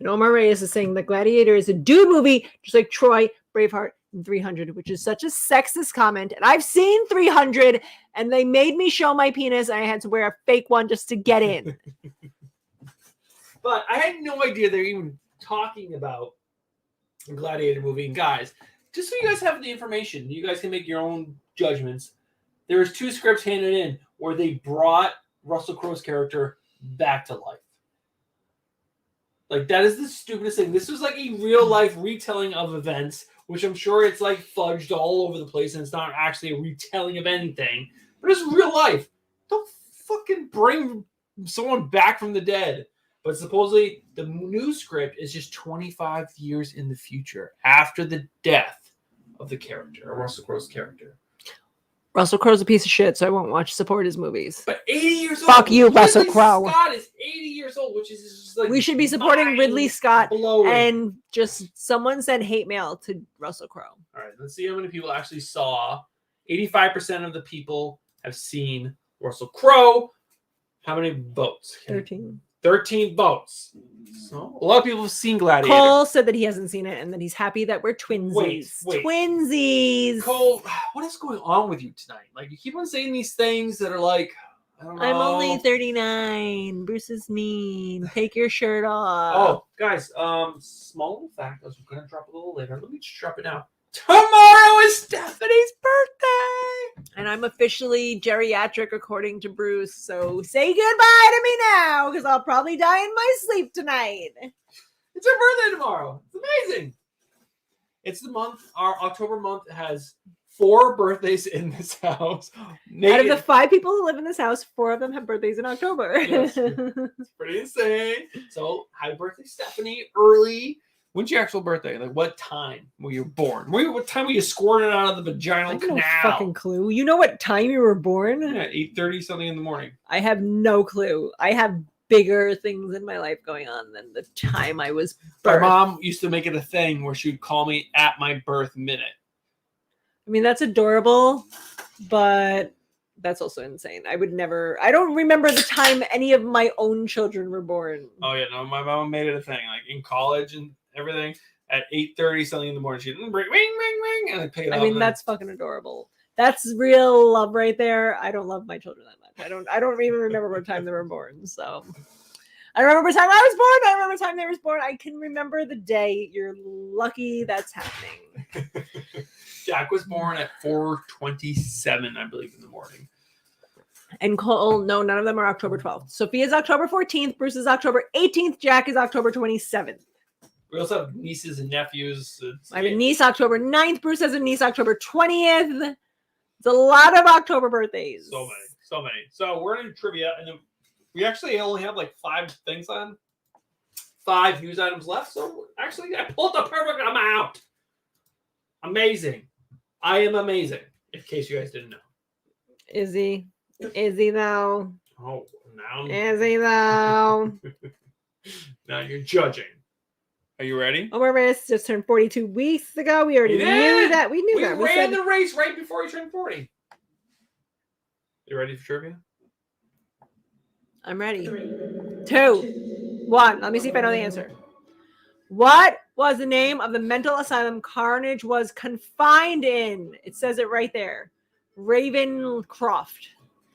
And Omar Reyes is saying that Gladiator is a dude movie, just like Troy, Braveheart, and 300, which is such a sexist comment. And I've seen 300, and they made me show my penis, and I had to wear a fake one just to get in. But I had no idea they're even talking about a Gladiator movie. And guys, just so you guys have the information, you guys can make your own judgments. There's 2 scripts handed in where they brought Russell Crowe's character back to life. Like, that is the stupidest thing. This was like a real life retelling of events, which I'm sure it's like fudged all over the place and it's not actually a retelling of anything, but it's real life. Don't fucking bring someone back from the dead. But supposedly the new script is just 25 years in the future after the death of the character, Russell Crowe's character. Russell Crowe's a piece of shit, so I won't support his movies. But 80 years old. Fuck you, Russell Crowe. Scott is 80 years old, which is just like, we should be supporting Ridley Scott blowing. And just someone send hate mail to Russell Crowe. All right, let's see how many people actually saw. 85% of the people have seen Russell Crowe. How many votes? 13 votes. So a lot of people have seen Gladiator. Cole said that he hasn't seen it and that he's happy that we're twinsies. Wait. Twinsies. Cole, what is going on with you tonight? Like, you keep on saying these things that are like, I don't know. I'm only 39. Bruce is mean. Take your shirt off. Oh, guys, small little fact. I was going to drop a little later. Let me just drop it now. Tomorrow is Stephanie's birthday. And I'm officially geriatric according to Bruce. So say goodbye to me now because I'll probably die in my sleep tonight. It's her birthday tomorrow. It's amazing. It's the month. Our October month has 4 birthdays in this house. Out of the 5 people who live in this house, 4 of them have birthdays in October. Yes. It's pretty insane. So happy birthday, Stephanie. Early. When's your actual birthday? Like, what time were you born? What time were you squirted out of the vaginal canal? I have no fucking clue. You know what time you were born? Yeah, 8:30 something in the morning. I have no clue. I have bigger things in my life going on than the time I was birthed. My mom used to make it a thing where she would call me at my birth minute. I mean, that's adorable, but that's also insane. I don't remember the time any of my own children were born. Oh, yeah, no, my mom made it a thing. Like, in college and everything, at 8:30 something in the morning. She'd ring, ring, ring, ring, and I pick it up. I mean, that's fucking adorable. That's real love right there. I don't love my children that much. I don't even remember what time they were born. So I remember the time I was born. I remember the time they were born. I can remember the day. You're lucky that's happening. Jack was born at 4:27, I believe, in the morning. And Cole, no, none of them are October 12th. Sophia's October 14th. Bruce is October 18th. Jack is October 27th. We also have nieces and nephews. I have a niece October 9th. Bruce has a niece October 20th. It's a lot of October birthdays. So many. So we're in trivia, and then we actually only have like 5 things on. 5 news items left. So actually, I pulled the perfect amount. Amazing. I am amazing. In case you guys didn't know. Is he? Is he though? Oh, now. Is he though? Now you're judging. Are you ready? Omar Riss just turned 42 weeks ago. We already knew that. We knew that. We ran the race right before he turned 40. You ready for trivia? I'm ready. 2, 1. Let me see if I know the answer. What was the name of the mental asylum Carnage was confined in? It says it right there. Ravencroft.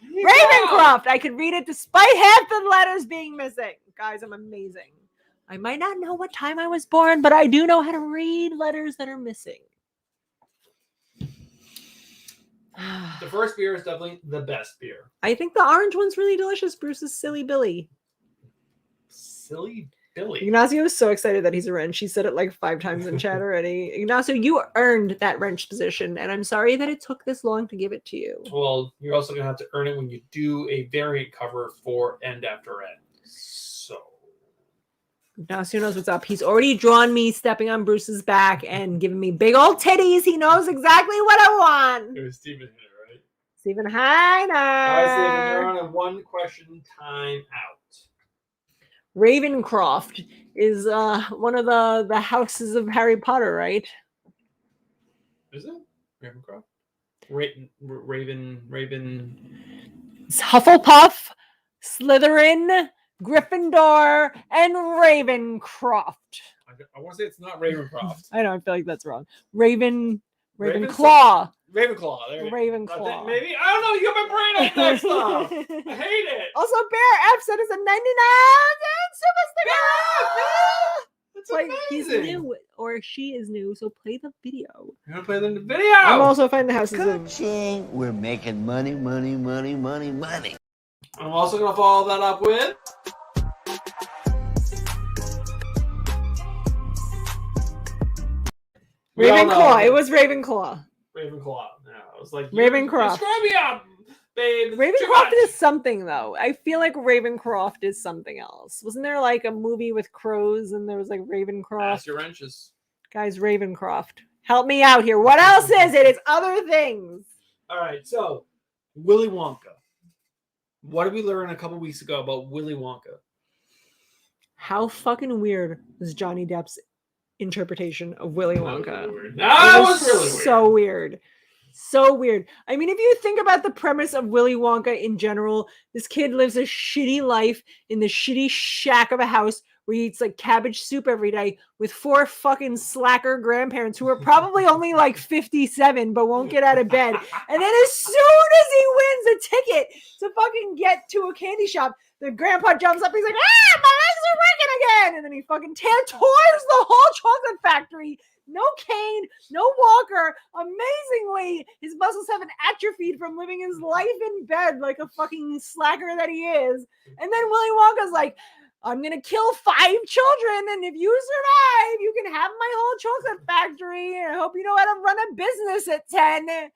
Ravencroft! I could read it despite half the letters being missing. Guys, I'm amazing. I might not know what time I was born, but I do know how to read letters that are missing. The first beer is definitely the best beer. I think the orange one's really delicious. Bruce's Silly Billy. Silly Billy. Ignacio is so excited that he's a wrench. She said it like 5 times in chat already. Ignacio, you earned that wrench position, and I'm sorry that it took this long to give it to you. Well, you're also going to have to earn it when you do a variant cover for End After End. So. Ignacio knows what's up. He's already drawn me stepping on Bruce's back and giving me big old titties. He knows exactly what I want. It was Steven here, right? Stephen Heiner. All right, Steven, you're on a 1-question time out. Ravencroft is one of the houses of Harry Potter, right? Is it? Ravencroft? Raven. It's Hufflepuff, Slytherin, Gryffindor, and Ravencroft. I want to say it's not Ravencroft. I know, I feel like that's wrong. Ravenclaw. Ravenclaw. There Ravenclaw. Maybe. I don't know. You got my brain on that stuff. I hate it. Also, Bear F said it's a 99 super sticker. That's Like, amazing. he's new, or she is new, so play the video. You're going to play the video. I'm also finding the houses. Coaching. We're making money. I'm also going to follow that up with... Ravenclaw. It was Ravenclaw. Ravenclaw. Yeah, I was like, Ravencroft. Screw me up, babe. Ravencroft is something, though. I feel like Ravencroft is something else. Wasn't there like a movie with crows and there was like Ravencroft? Ask your wrenches. Guys, Ravencroft. Help me out here. What else is it? It's other things. All right, so Willy Wonka. What did we learn a couple weeks ago about Willy Wonka? How fucking weird was Johnny Depp's interpretation of Willy Wonka? That was really weird. So weird. So weird. I mean, if you think about the premise of Willy Wonka in general, this kid lives a shitty life in the shitty shack of a house where he eats like cabbage soup every day with 4 fucking slacker grandparents who are probably only like 57 but won't get out of bed. And then as soon as he wins a ticket to fucking get to a candy shop, the grandpa jumps up. He's like, my legs are working again. And then he fucking tours the whole chocolate factory. No cane, no walker. Amazingly, his muscles haven't atrophied from living his life in bed like a fucking slacker that he is. And then Willy Wonka's like, I'm going to kill 5 children, and if you survive, you can have my whole chocolate factory. I hope you know how to run a business at 10.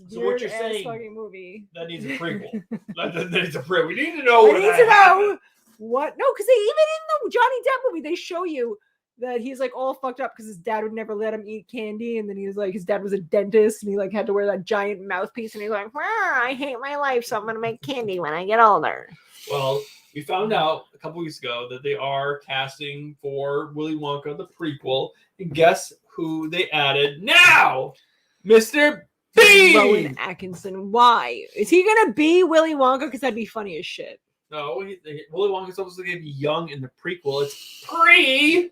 So what you're saying, fucking movie. That needs a prequel. that needs a prequel. We need to know I need to know what. No, because even in the Johnny Depp movie, they show you that he's like all fucked up because his dad would never let him eat candy, and then he was like, his dad was a dentist, and he like had to wear that giant mouthpiece, and he's like, I hate my life, so I'm gonna make candy when I get older. Well, we found out a couple weeks ago that they are casting for Willy Wonka, the prequel, and guess who they added now? Mr. B! Rowan Atkinson. Why? Is he gonna be Willy Wonka? Because that'd be funny as shit. No, Willy Wonka's supposed to be young in the prequel. It's pre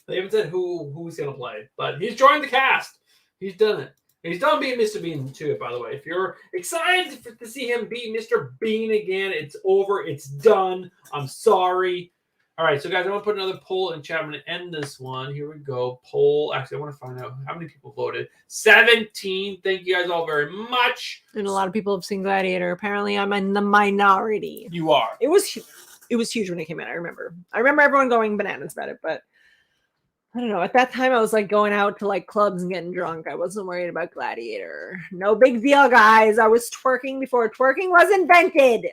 They haven't said who's gonna play, but he's joined the cast. He's done it. He's done being Mr. Bean too, by the way. If you're excited to see him be Mr. Bean again, it's over. It's done. I'm sorry. All right, so guys, I want to put another poll in chat. I'm going to end this one. Here we go. Poll. Actually, I want to find out how many people voted. 17. Thank you guys all very much. And a lot of people have seen Gladiator. Apparently, I'm in the minority. You are. It was huge when it came out. I remember everyone going bananas about it, but I don't know. At that time, I was like going out to like clubs and getting drunk. I wasn't worried about Gladiator. No big deal, guys. I was twerking before twerking was invented.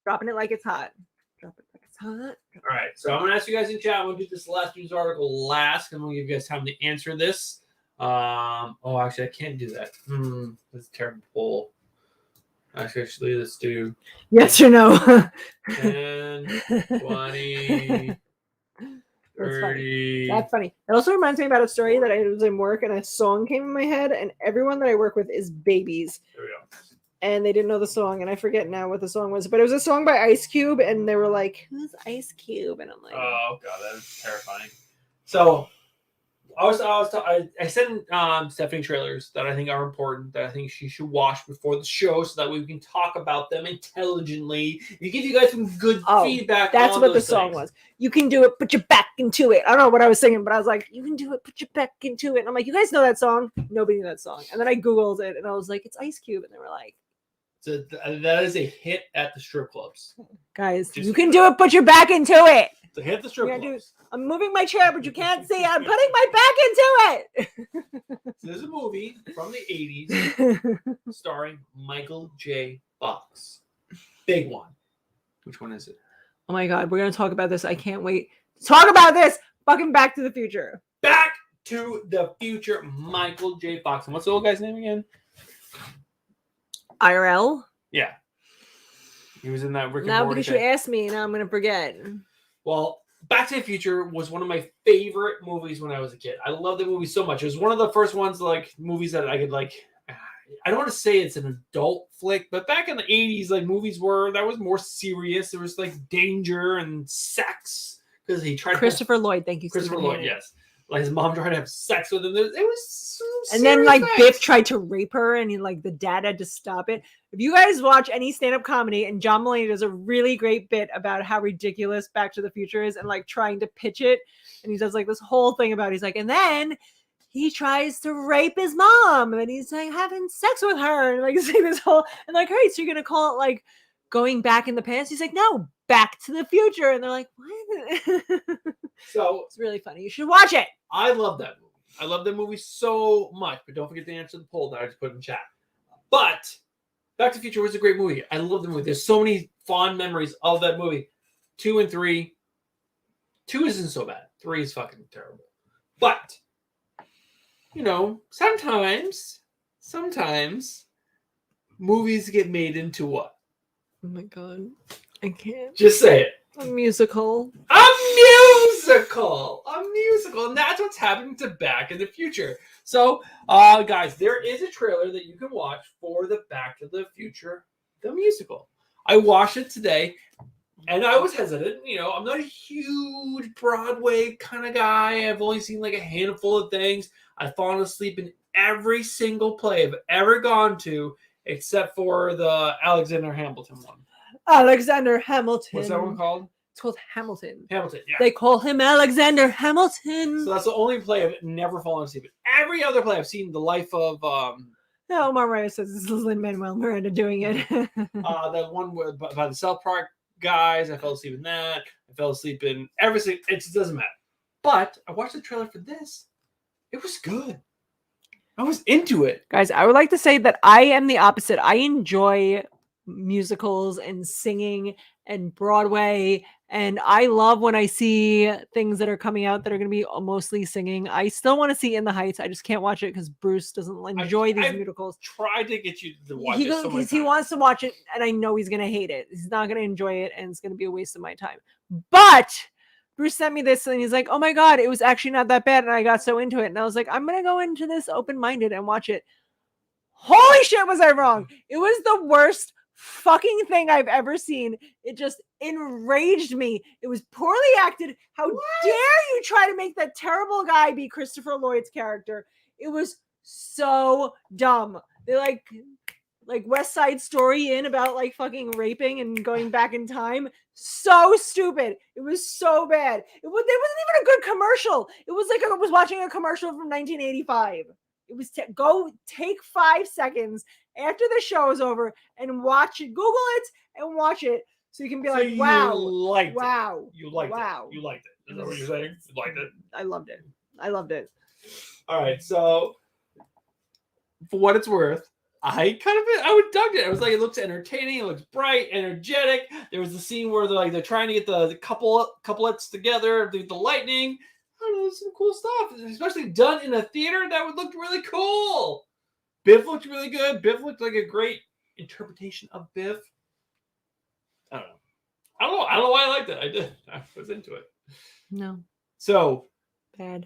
Dropping it like it's hot. Drop it like it's hot. All right, so I'm going to ask you guys in chat. I'm going to do this last news article last, and I'm going to give you guys time to answer this. Oh, actually, I can't do that. That's a terrible poll. Actually, let's do yes or no. 10, 20, 30. That's funny. It also reminds me about a story that I was in work and a song came in my head, and everyone that I work with is babies. There we go. And they didn't know the song, and I forget now what the song was, but it was a song by Ice Cube, and they were like, "Who's Ice Cube?" And I'm like, "Oh god, that is terrifying." So, I sent Stephanie trailers that I think are important, that I think she should watch before the show, so that we can talk about them intelligently and give you guys some good feedback. That's what the song was. You can do it, put your back into it. I don't know what I was singing, but I was like, "You can do it, put your back into it." And I'm like, "You guys know that song?" Nobody knew that song. And then I Googled it, and I was like, "It's Ice Cube," and they were like. So that is a hit at the strip clubs. Guys, you can do it. Put your back into it. To hit the strip clubs. I'm moving my chair, but you can't see. I'm putting my back into it. So there's a movie from the 80s starring Michael J. Fox. Big one. Which one is it? Oh my God, we're going to talk about this. I can't wait to talk about this. Fucking Back to the Future. Back to the Future, Michael J. Fox. And what's the old guy's name again? IRL? Yeah. He was in that Rick and now Morty because thing. you asked me, now I'm going to forget. Well, Back to the Future was one of my favorite movies when I was a kid. I loved the movie so much. It was one of the first ones, like, movies that I could, like, I don't want to say it's an adult flick, but back in the 80s, like, movies that was more serious. There was, like, danger and sex. Because he tried Christopher Lloyd, thank you. Christopher Lloyd, yes. Like, his mom tried to have sex with him. It was so and then, like, Biff tried to rape her, and the dad had to stop it. If you guys watch any stand-up comedy, and John Mulaney does a really great bit about how ridiculous Back to the Future is, and, like, trying to pitch it, and he does, like, this whole thing about, he's like, and then he tries to rape his mom, and he's, like, having sex with her, and, like, saying this whole, and, like, hey, so you're gonna call it, like, going back in the past? He's like, no, Back to the Future. And they're like, what? So it's really funny. You should watch it. I love that movie. I love that movie so much. But don't forget to answer the poll that I just put in chat. But Back to the Future was a great movie. I love the movie. There's so many fond memories of that movie. 2 and 3. 2 isn't so bad. 3 is fucking terrible. But, you know, sometimes movies get made into what? Oh my God. I can't. Just say it. A musical. A musical. And that's what's happening to Back in the Future. So, guys, there is a trailer that you can watch for the Back to the Future, the musical. I watched it today, and I was hesitant. You know, I'm not a huge Broadway kind of guy. I've only seen like a handful of things. I've fallen asleep in every single play I've ever gone to, except for the Alexander Hamilton one. Alexander Hamilton. What's that one called? It's called Hamilton. Hamilton, yeah. They call him Alexander Hamilton. So that's the only play I've never fallen asleep in. Every other play I've seen, the life of No, Omar Reyes says this is Lin-Manuel Miranda doing it. that one by the South Park guys. I fell asleep in that. I fell asleep in everything. It just doesn't matter. But I watched the trailer for this. It was good. I was into it. Guys, I would like to say that I am the opposite. I enjoy musicals and singing and Broadway, and I love when I see things that are coming out that are going to be mostly singing. I still want to see In the Heights. I just can't watch it because Bruce doesn't enjoy these musicals. Tried to get you to watch it so much. He wants to watch it, and I know he's going to hate it. He's not going to enjoy it, and it's going to be a waste of my time. But Bruce sent me this, and he's like, oh my God, it was actually not that bad, and I got so into it. And I was like, I'm going to go into this open-minded and watch it. Holy shit, was I wrong? It was the worst fucking thing I've ever seen. It just enraged me. It was poorly acted. How dare you try to make that terrible guy be Christopher Lloyd's character? It was so dumb. They like West Side Story in about like fucking raping and going back in time. So stupid. It was so bad. There wasn't even a good commercial. It was like I was watching a commercial from 1985. It was go take 5 seconds after the show is over and watch it. Google it and watch it so you can be like, wow, you liked wow, it. You liked wow. it. You liked it. Is that what you're saying? You liked it. I loved it. I loved it. All right, so for what it's worth, I would dug it. I was like, it looks entertaining. It looks bright, energetic. There was the scene where they're trying to get the couplets together, the lightning. I don't know, some cool stuff, especially done in a theater. That would look really cool. Biff looked really good. Biff looked like a great interpretation of Biff. I don't know why I liked it. I did. I was into it. No. So Bad.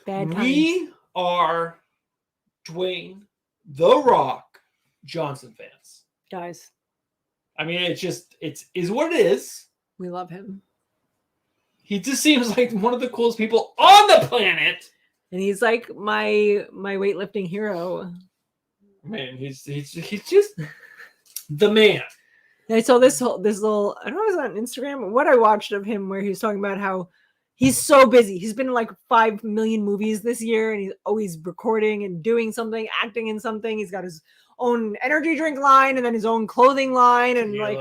We are Dwayne The Rock Johnson fans. Guys, I mean, it is what it is. we love him. He just seems like one of the coolest people on the planet. And he's like my weightlifting hero. Man, he's just the man. I saw this little, I don't know if it was on Instagram, what I watched of him where he was talking about how he's so busy. He's been in like 5 million movies this year and he's always recording and doing something, acting in something. He's got his own energy drink line and then his own clothing line and like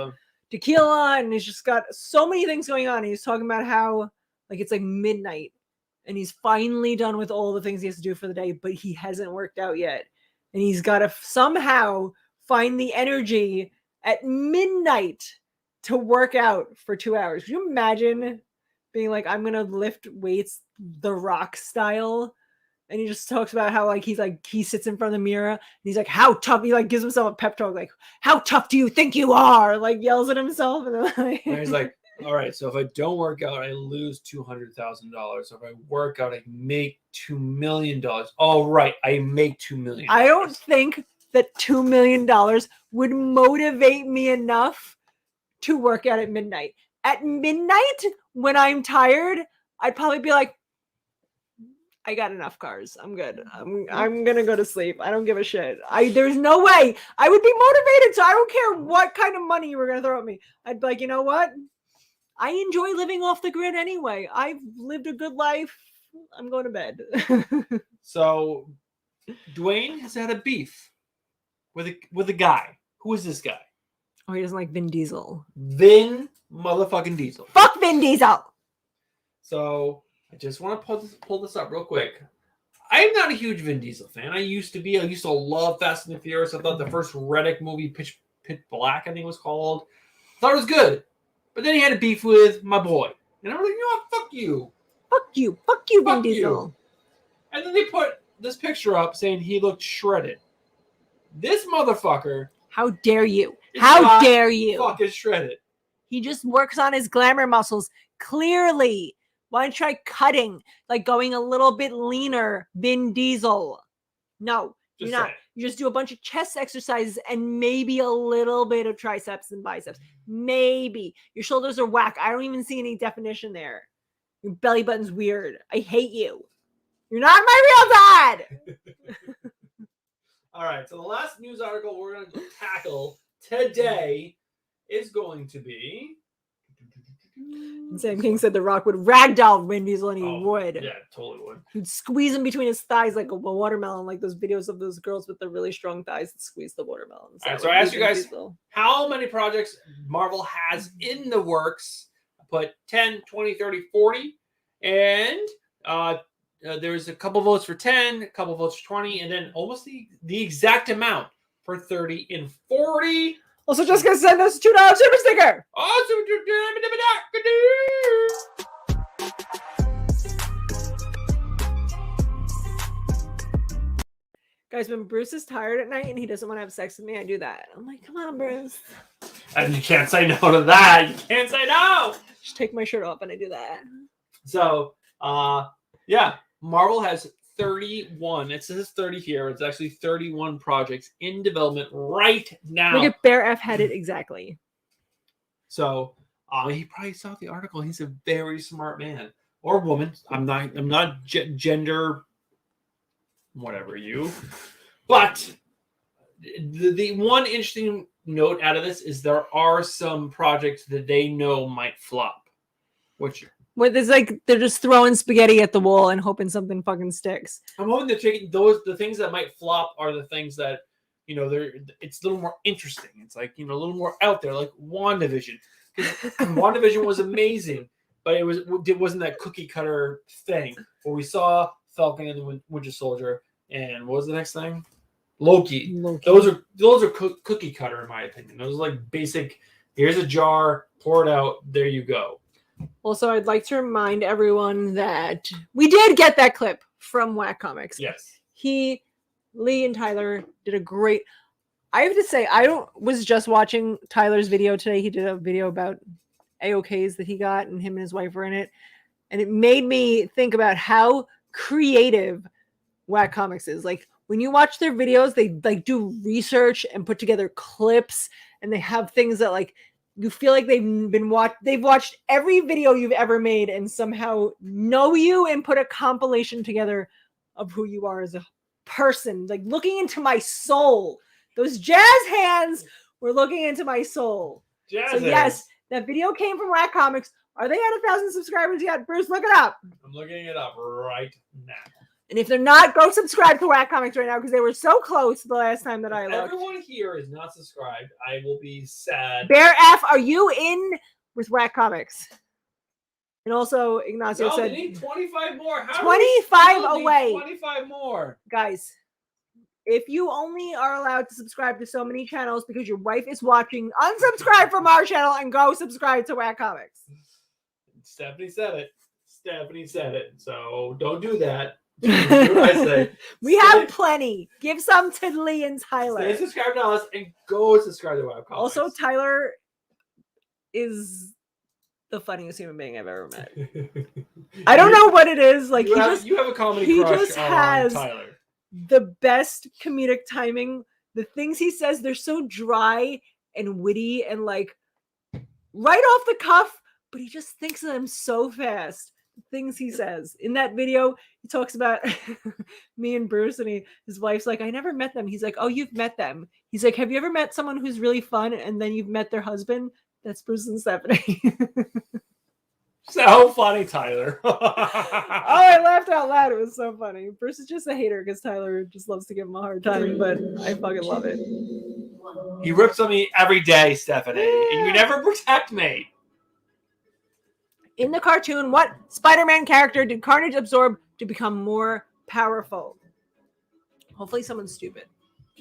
tequila, and he's just got so many things going on. He's talking about how like it's like midnight and he's finally done with all the things he has to do for the day, but he hasn't worked out yet. And he's got to somehow find the energy at midnight to work out for 2 hours. Could you imagine being like, I'm going to lift weights The Rock style? And he just talks about how he sits in front of the mirror and he's like, how tough? He like gives himself a pep talk, like, how tough do you think you are? Like yells at himself. And he's like, all right, so if I don't work out, I lose $200,000. So if I work out, I make $2 million. All right, I make $2 million. I don't think that $2 million would motivate me enough to work out at midnight. At midnight, when I'm tired, I'd probably be like, I got enough carbs. I'm good. I'm gonna go to sleep. I don't give a shit. There's no way I would be motivated. So I don't care what kind of money you were gonna throw at me. I'd be like, you know what? I enjoy living off the grid anyway. I've lived a good life. I'm going to bed. So Dwayne has had a beef with a guy. Who is this guy? Oh, he doesn't like Vin Diesel. Vin motherfucking Diesel. Fuck Vin Diesel. So I just want to pull this up real quick. I'm not a huge Vin Diesel fan. I used to love Fast and the Furious. I thought the first Riddick movie, Pitch Black, I think it was called. I thought it was good. But then he had a beef with my boy. And I was like, you know what? Fuck you. Fuck you. Fuck you, Vin Fuck Diesel. You. And then they put this picture up saying he looked shredded. This motherfucker. How dare you? How dare you? Fucking shredded. He just works on his glamour muscles. Clearly. Why don't you try cutting? Like going a little bit leaner, Vin Diesel. No, you're not. You just do a bunch of chest exercises and maybe a little bit of triceps and biceps. Maybe. Your shoulders are whack. I don't even see any definition there. Your belly button's weird. I hate you. You're not my real dad. All right. So the last news article we're going to tackle today is going to be... And Sam King said The Rock would ragdoll Vin Diesel, and he would. Yeah, totally would. He'd squeeze him between his thighs like a watermelon, like those videos of those girls with the really strong thighs that squeeze the watermelons. All right, so I asked you guys how many projects Marvel has in the works. I put 10, 20, 30, 40. And there's a couple votes for 10, a couple votes for 20, and then almost the exact amount for 30 and 40. Also, just gonna send us a $2 super sticker. Guys, when Bruce is tired at night and he doesn't want to have sex with me, I do that. I'm like, come on, Bruce. And you can't say no to that. You can't say no. Just take my shirt off and I do that. So, yeah, Marvel has 31. It says 30 here. It's actually 31 projects in development right now. Look at Bear F had it exactly. So, He probably saw the article. He's a very smart man or woman. I'm not gender, whatever you. But the one interesting note out of this is there are some projects that they know might flop. Which Where there's like they're just throwing spaghetti at the wall and hoping something fucking sticks. I'm hoping they're taking the things that might flop are the things that it's a little more interesting. It's like a little more out there, like WandaVision. WandaVision was amazing, but it wasn't that cookie cutter thing where we saw Falcon and the Winter Soldier, and what was the next thing? Loki. Those are cookie cutter in my opinion. Those are like basic. Here's a jar, pour it out. There you go. Also, I'd like to remind everyone that we did get that clip from Whack Comics. Yes. Lee and Tyler did a great. I have to say, was just watching Tyler's video today. He did a video about AOKs that he got, and him and his wife were in it. And it made me think about how creative Whack Comics is. Like, when you watch their videos, they like do research and put together clips, and they have things that like you feel like they've watched every video you've ever made and somehow know you and put a compilation together of who you are as a person, like looking into my soul. Those jazz hands were looking into my soul. Yes, that video came from Whack Comics. Are they at 1,000 subscribers yet? Bruce, look it up. I'm looking it up right now. And if they're not, go subscribe to Whack Comics right now because they were so close the last time that I looked. Everyone here is not subscribed. I will be sad. Bear F, are you in with Whack Comics? And also, Ignacio said, we need 25 more. 25 away. 25 more. Guys, if you only are allowed to subscribe to so many channels because your wife is watching, unsubscribe from our channel and go subscribe to Whack Comics. Stephanie said it. So don't do that. Do what I say. We have plenty. Give some to Lee and Tyler. Stay subscribed to us and go subscribe to Whack Comics. Also, Tyler is the funniest human being I've ever met. I don't know what it is. Like you have a comedy crush on Tyler. The best comedic timing. The things he says, they're so dry and witty and like right off the cuff, but he just thinks of them so fast. The things he says. In that video, he talks about me and Bruce, and his wife's like, I never met them. He's like, oh, you've met them. He's like, have you ever met someone who's really fun and then you've met their husband? That's Bruce and Stephanie. So funny, Tyler. Oh, I laughed out loud. It was so funny. Bruce is just a hater because Tyler just loves to give him a hard time, but I fucking love it. He rips on me every day, Stephanie, and you never protect me. In the cartoon, what Spider-Man character did Carnage absorb to become more powerful? Hopefully someone stupid.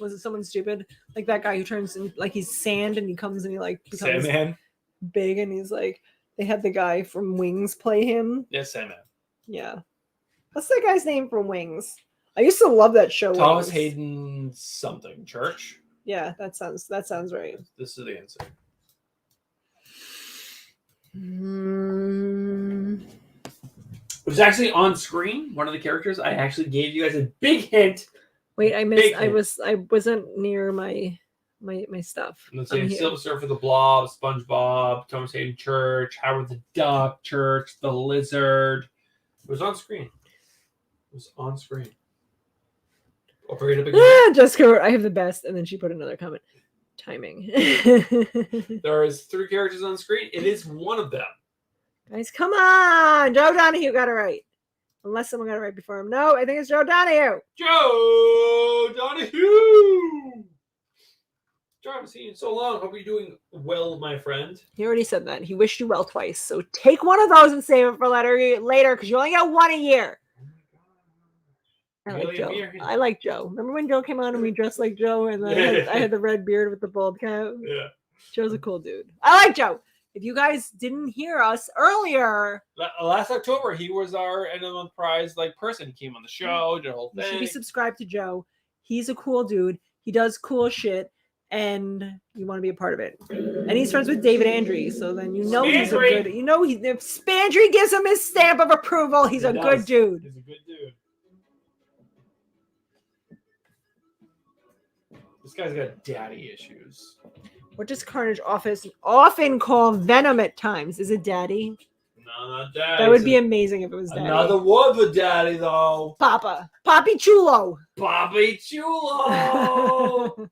Was it someone stupid? Like that guy who turns in, like he's sand and he comes and he like becomes Sandman. Big and he's like, they had the guy from Wings play him. Yes, Sandman. Yeah. What's that guy's name from Wings? I used to love that show. Thomas Wings. Hayden something. Church? Yeah, that sounds right. This is the answer. It was actually on screen. One of the characters. I actually gave you guys a big hint. Wait, I missed. I wasn't near my stuff. Let's say Silver Surfer, the Blob, SpongeBob, Thomas Hayden Church, Howard the Duck, Church, the Lizard. It was on screen. I'll bring it up again. Jessica wrote, I have the best, and then she put another comment. Timing. There is 3 characters on screen. It is one of them. Guys, come on. Joe Donahue got it right. Unless someone got it right before him. No, I think it's Joe Donahue. Joe Donahue. Joe, I haven't seen you in so long. Hope you're doing well, my friend. He already said that. He wished you well twice. So take one of those and save it for later because you only got one a year. I like Joe. Remember when Joe came on and we dressed like Joe and then I had the red beard with the bald cap? Yeah. Joe's a cool dude. I like Joe. If you guys didn't hear us earlier, last October he was our end of the month prize person. He came on the show, did a whole thing. You should be subscribed to Joe. He's a cool dude. He does cool shit, and you want to be a part of it. And he's friends with David Andry, so then he's a good. If Spandry gives him his stamp of approval, he's a good dude. He's a good dude. This guy's got daddy issues. What does Carnage often call Venom at times? Is it Daddy? No, not Daddy. That would be amazing if it was Daddy. Another word for Daddy, though. Papa. Papi Chulo. Bobby Chulo.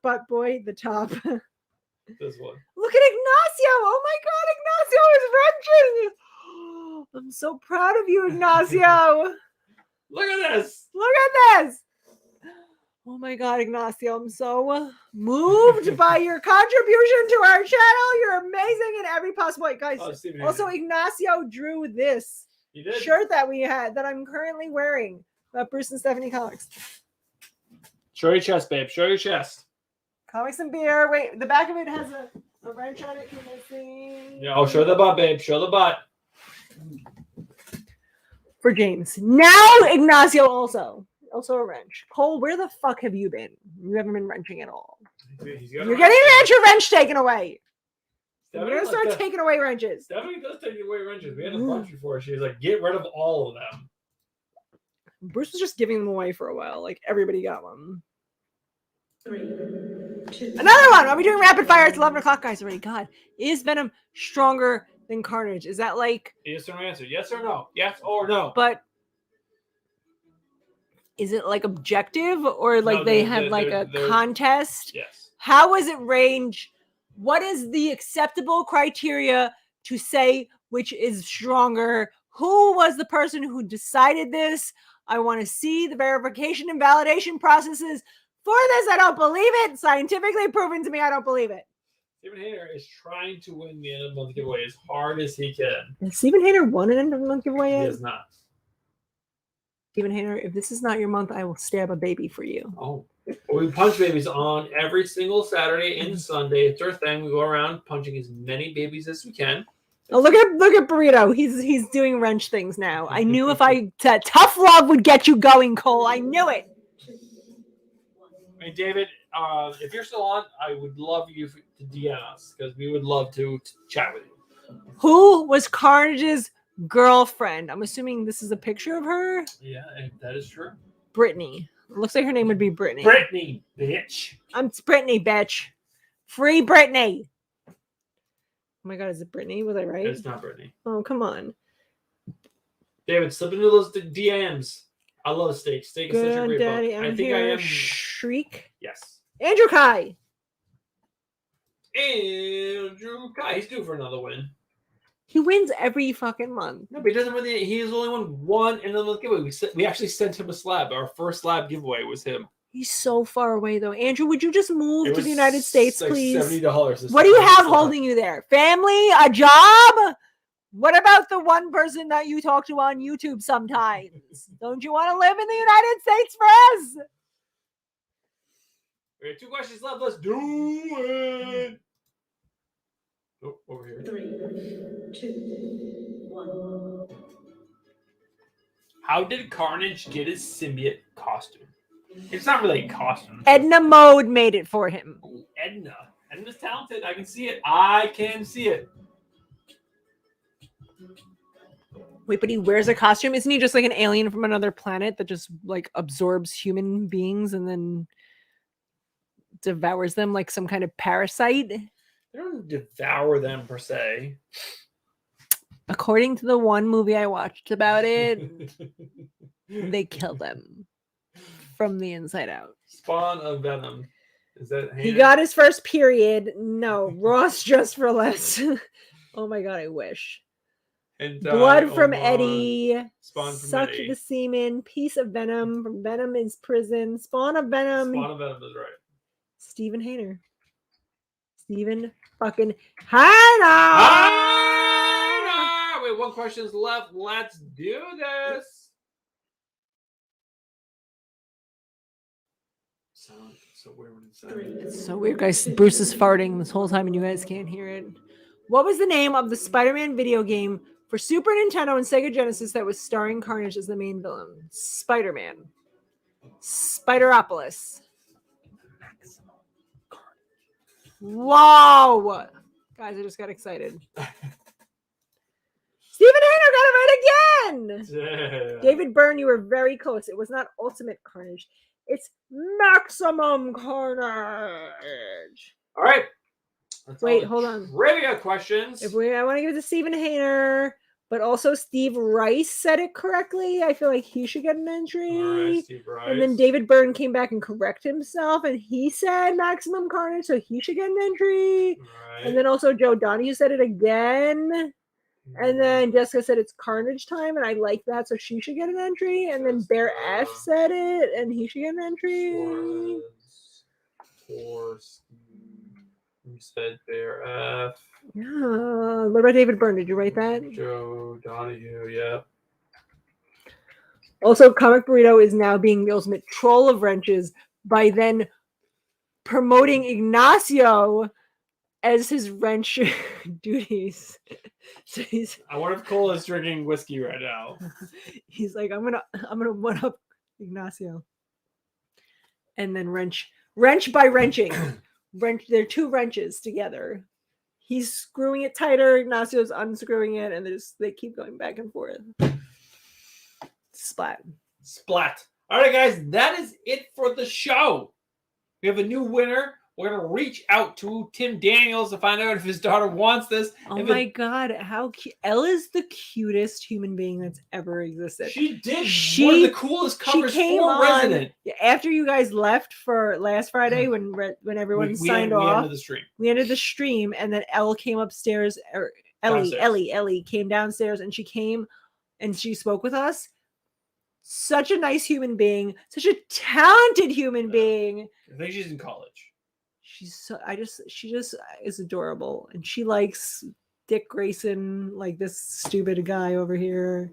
Butt boy, the top. This one. Look at Ignacio. Oh my God, Ignacio is wrenching. I'm so proud of you, Ignacio. Look at this. Look at this. Oh my God, Ignacio, I'm so moved by your contribution to our channel. You're amazing in every possible way. Guys, also Ignacio drew this shirt that we had that I'm currently wearing about Bruce and Stephanie Comics. Show your chest, babe. Show your chest. Comics and beer. Wait, the back of it has a wrench on it. Can I see? Yeah, show the butt, babe. Show the butt. For James. Now Ignacio also a wrench. Cole, where the fuck have you been? You haven't been wrenching at all. You're getting your wrench taken away. You're gonna start taking away wrenches. Stephanie does take away wrenches. We had a bunch before. She was like, get rid of all of them. Bruce was just giving them away for a while. Like everybody got one. 3, 2. Another one. Are we doing rapid fire? It's 11 o'clock, guys. Already. God, is Venom stronger than Carnage? Is that like yes or no answer? Yes or no? Yes or no? But is it like objective or like No, they have like a contest? Yes. How is it range? What is the acceptable criteria to say which is stronger? Who was the person who decided this? I want to see the verification and validation processes for this. I don't believe it. Scientifically proven to me, I don't believe it. Steven Hayner is trying to win the end of the month giveaway as hard as he can. Has Steven Hayner won an end of the month giveaway yet? He has not. Steven Hayner, if this is not your month, I will stab a baby for you. Oh. Well, we punch babies on every single Saturday and Sunday. It's our thing. We go around punching as many babies as we can. Oh, look at Burrito. He's doing wrench things now. I knew if I said tough love would get you going, Cole. I knew it. I mean, David, if you're still on, I would love you to DM us because we would love to chat with you. Who was Carnage's girlfriend? I'm assuming this is a picture of her. Yeah, that is true. Brittany. Looks like her name would be Brittany. Brittany, bitch. It's Brittany, bitch. Free Brittany. Oh my God, is it Brittany? Was I right? It's not Brittany. Oh, come on. David, slip into those DMs. I love steak. Steak is Good such a great Daddy, book. I'm I think here. I am. Shriek. Yes. Andrew Kai. Andrew Kai. He's due for another win. He wins every fucking month. No, but he doesn't win. He's only won one in the month giveaway. We actually sent him a slab. Our first slab giveaway was him. He's so far away, though. Andrew, would you just move to the United States, like please? $70. What do you have holding you there? Family? A job? What about the one person that you talk to on YouTube sometimes? Don't you want to live in the United States for us? We have 2 questions left. Let's do it. Oh, over here. 3, 2, 1. How did Carnage get his symbiote costume? It's not really a costume. Edna Mode made it for him. Oh, Edna. Edna's talented. I can see it. I can see it. Wait, but he wears a costume? Isn't he just like an alien from another planet that just like absorbs human beings and then devours them like some kind of parasite? They don't devour them per se. According to the one movie I watched about it, they kill them from the inside out. Spawn of Venom. Is that He got his first period. No, Ross just for less. Oh my God, I wish. And Blood from Eddie. Spawn from Sucked Eddie. the semen. Piece of Venom from Venom is prison. Spawn of Venom. Spawn of Venom is right. Steven Hayner. Steven fucking Hayner. Wait, 1 question's left. Let's do this. So weird when it's 3, It's so weird, guys. Bruce is farting this whole time and you guys can't hear it. What was the name of the Spider-Man video game for Super Nintendo and Sega Genesis that was starring Carnage as the main villain? Spider-Man. Spideropolis. Wow. Guys, I just got excited. Steven Hayner got it right again. Yeah. David Byrne, you were very close. It was not Ultimate Carnage. It's Maximum Carnage. All right. That's all Wait, the hold on. Trivia questions. I want to give it to Stephen Hayner, but also Steve Rice said it correctly. I feel like he should get an entry. All right, Steve Rice. And then David Byrne came back and corrected himself, and he said Maximum Carnage, so he should get an entry. All right. And then also Joe Donahue said it again. And then Jessica said it's Carnage time, and I like that, so she should get an entry. And then Bear F said it, and he should get an entry. You said Bear F. Yeah. What about David Byrne? Did you write that? Joe Donahue, yeah. Also, Comic Burrito is now being the ultimate troll of wrenches by then promoting Ignacio as his wrench duties. So I wonder if Cole is drinking whiskey right now. He's like, I'm gonna one up Ignacio. And then wrench by wrenching. They're two wrenches together. He's screwing it tighter, Ignacio's unscrewing it, and they keep going back and forth. Splat. All right, guys, that is it for the show. We have a new winner. We're going to reach out to Tim Daniels to find out if his daughter wants this. Oh my God, how cute. Ella's the cutest human being that's ever existed. She did one of the coolest covers for Resident. After you guys left for last Friday when everyone signed off. We ended the stream. We ended the stream, and then Elle came upstairs, or Ellie came downstairs, and she came and she spoke with us. Such a nice human being, such a talented human being. I think she's in college. She just is adorable, and she likes Dick Grayson, like this stupid guy over here.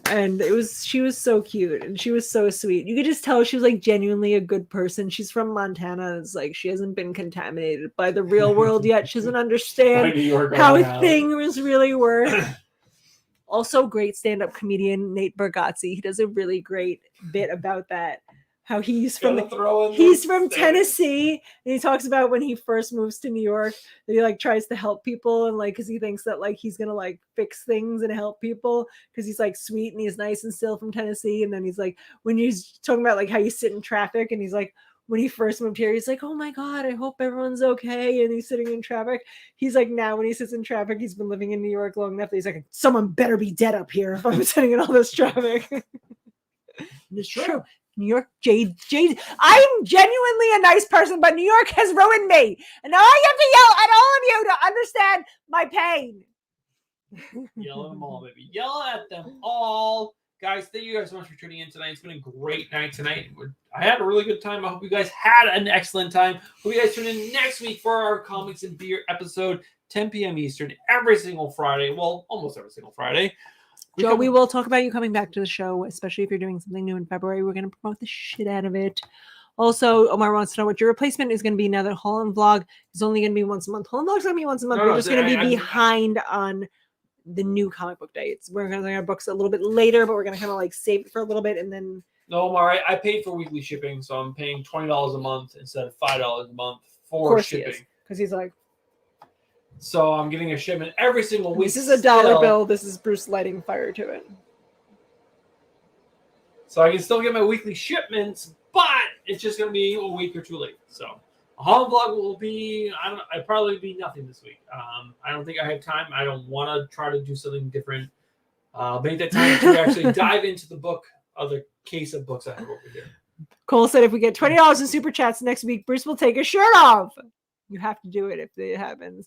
And she was so cute, and she was so sweet. You could just tell she was like genuinely a good person. She's from Montana. It's like she hasn't been contaminated by the real world yet. She doesn't understand how things really work. Also, great stand-up comedian Nate Bargatze. He does a really great bit about that. How he's from Tennessee, and he talks about when he first moves to New York that he like tries to help people, and like because he thinks that like he's gonna like fix things and help people because he's like sweet and he's nice and still from Tennessee. And then he's like, when he's talking about like how you sit in traffic, and he's like, when he first moved here, he's like, oh my God, I hope everyone's okay. And he's sitting in traffic. He's like, now when he sits in traffic, he's been living in New York long enough that he's like, someone better be dead up here if I'm sitting in all this traffic. It's true. New York, Jade. I'm genuinely a nice person, but New York has ruined me. And now I have to yell at all of you to understand my pain. Yell at them all, baby. Yell at them all. Guys, thank you guys so much for tuning in tonight. It's been a great night tonight. I had a really good time. I hope you guys had an excellent time. Hope you guys tune in next week for our Comics and Beer episode, 10 p.m. Eastern, every single Friday. Well, almost every single Friday. Joe, we will talk about you coming back to the show, especially if you're doing something new in February. We're going to promote the shit out of it. Also, Omar wants to know what your replacement is going to be now that Holland Vlog is only going to be once a month. Holland Vlog is going to be once a month. We're just going to be behind on the new comic book dates. We're going to have books a little bit later, but we're going to kind of like save it for a little bit and then. No, Omar, I paid for weekly shipping, so I'm paying $20 a month instead of $5 a month for shipping. Because he's like. So I'm getting a shipment every single week. This is a dollar bill. This is Bruce lighting fire to it. So I can still get my weekly shipments, but it's just going to be a week or two late. So a Holland Vlog will be, I'd probably be nothing this week. I don't think I have time. I don't want to try to do something different. Make that time to actually dive into the book, other case of books I have over here. Cole said if we get $20 in super chats next week, Bruce will take his shirt off. You have to do it if it happens.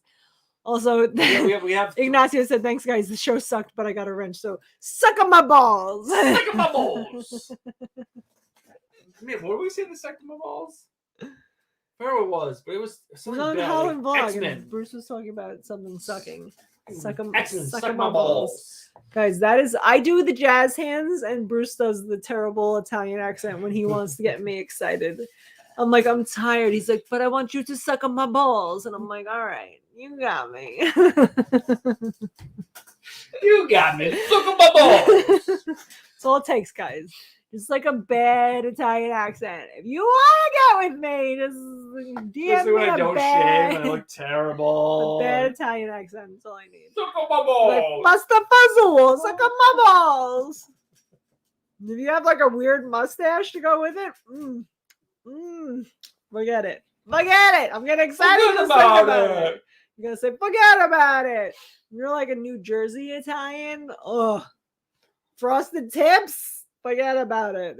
Also, we have Ignacio said, thanks, guys. The show sucked, but I got a wrench. So, suck on my balls. Suck on my balls. Man, what did we say? The suck on my balls? I don't know what it was, but it was something on bad. Holland Vlog. X-Men. And Bruce was talking about something sucking. Suck my balls. Guys, I do the jazz hands, and Bruce does the terrible Italian accent when he wants to get me excited. I'm like, I'm tired. He's like, but I want you to suck on my balls. And I'm like, all right, you got me. You got me. Suck on my balls. That's all it takes, guys. Just like a bad Italian accent. If you want to get with me, just DM me when I don't shave and I look terrible. A bad Italian accent. That's all I need. Suck on my balls. Like, pasta puzzle. Suck on my balls. If you have like a weird mustache to go with it, forget it. Forget it. I'm getting excited Forget just thinking about about it. it. I'm gonna say, forget about it. You're like a New Jersey Italian. Ugh. Frosted tips. Forget about it.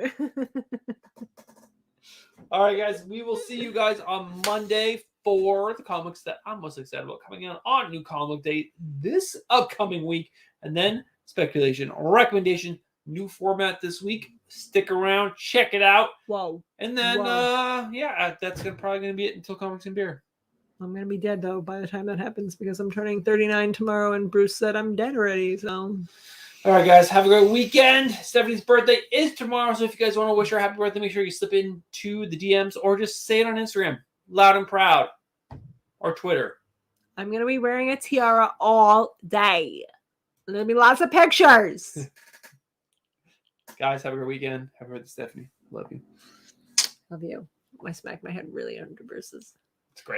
All right, guys. We will see you guys on Monday for the comics that I'm most excited about coming out on New Comic Day this upcoming week. And then speculation, recommendation, new format this week. Stick around, check it out. Whoa. And then, Whoa. that's probably going to be it until Comics and Beer. I'm going to be dead, though, by the time that happens because I'm turning 39 tomorrow and Bruce said I'm dead already. So, all right, guys, have a great weekend. Stephanie's birthday is tomorrow. So if you guys want to wish her a happy birthday, make sure you slip into the DMs or just say it on Instagram, loud and proud, or Twitter. I'm going to be wearing a tiara all day. There'll be lots of pictures. Guys, have a great weekend. Happy birthday, Stephanie. Love you. Love you. I smacked my head really under Bruce's.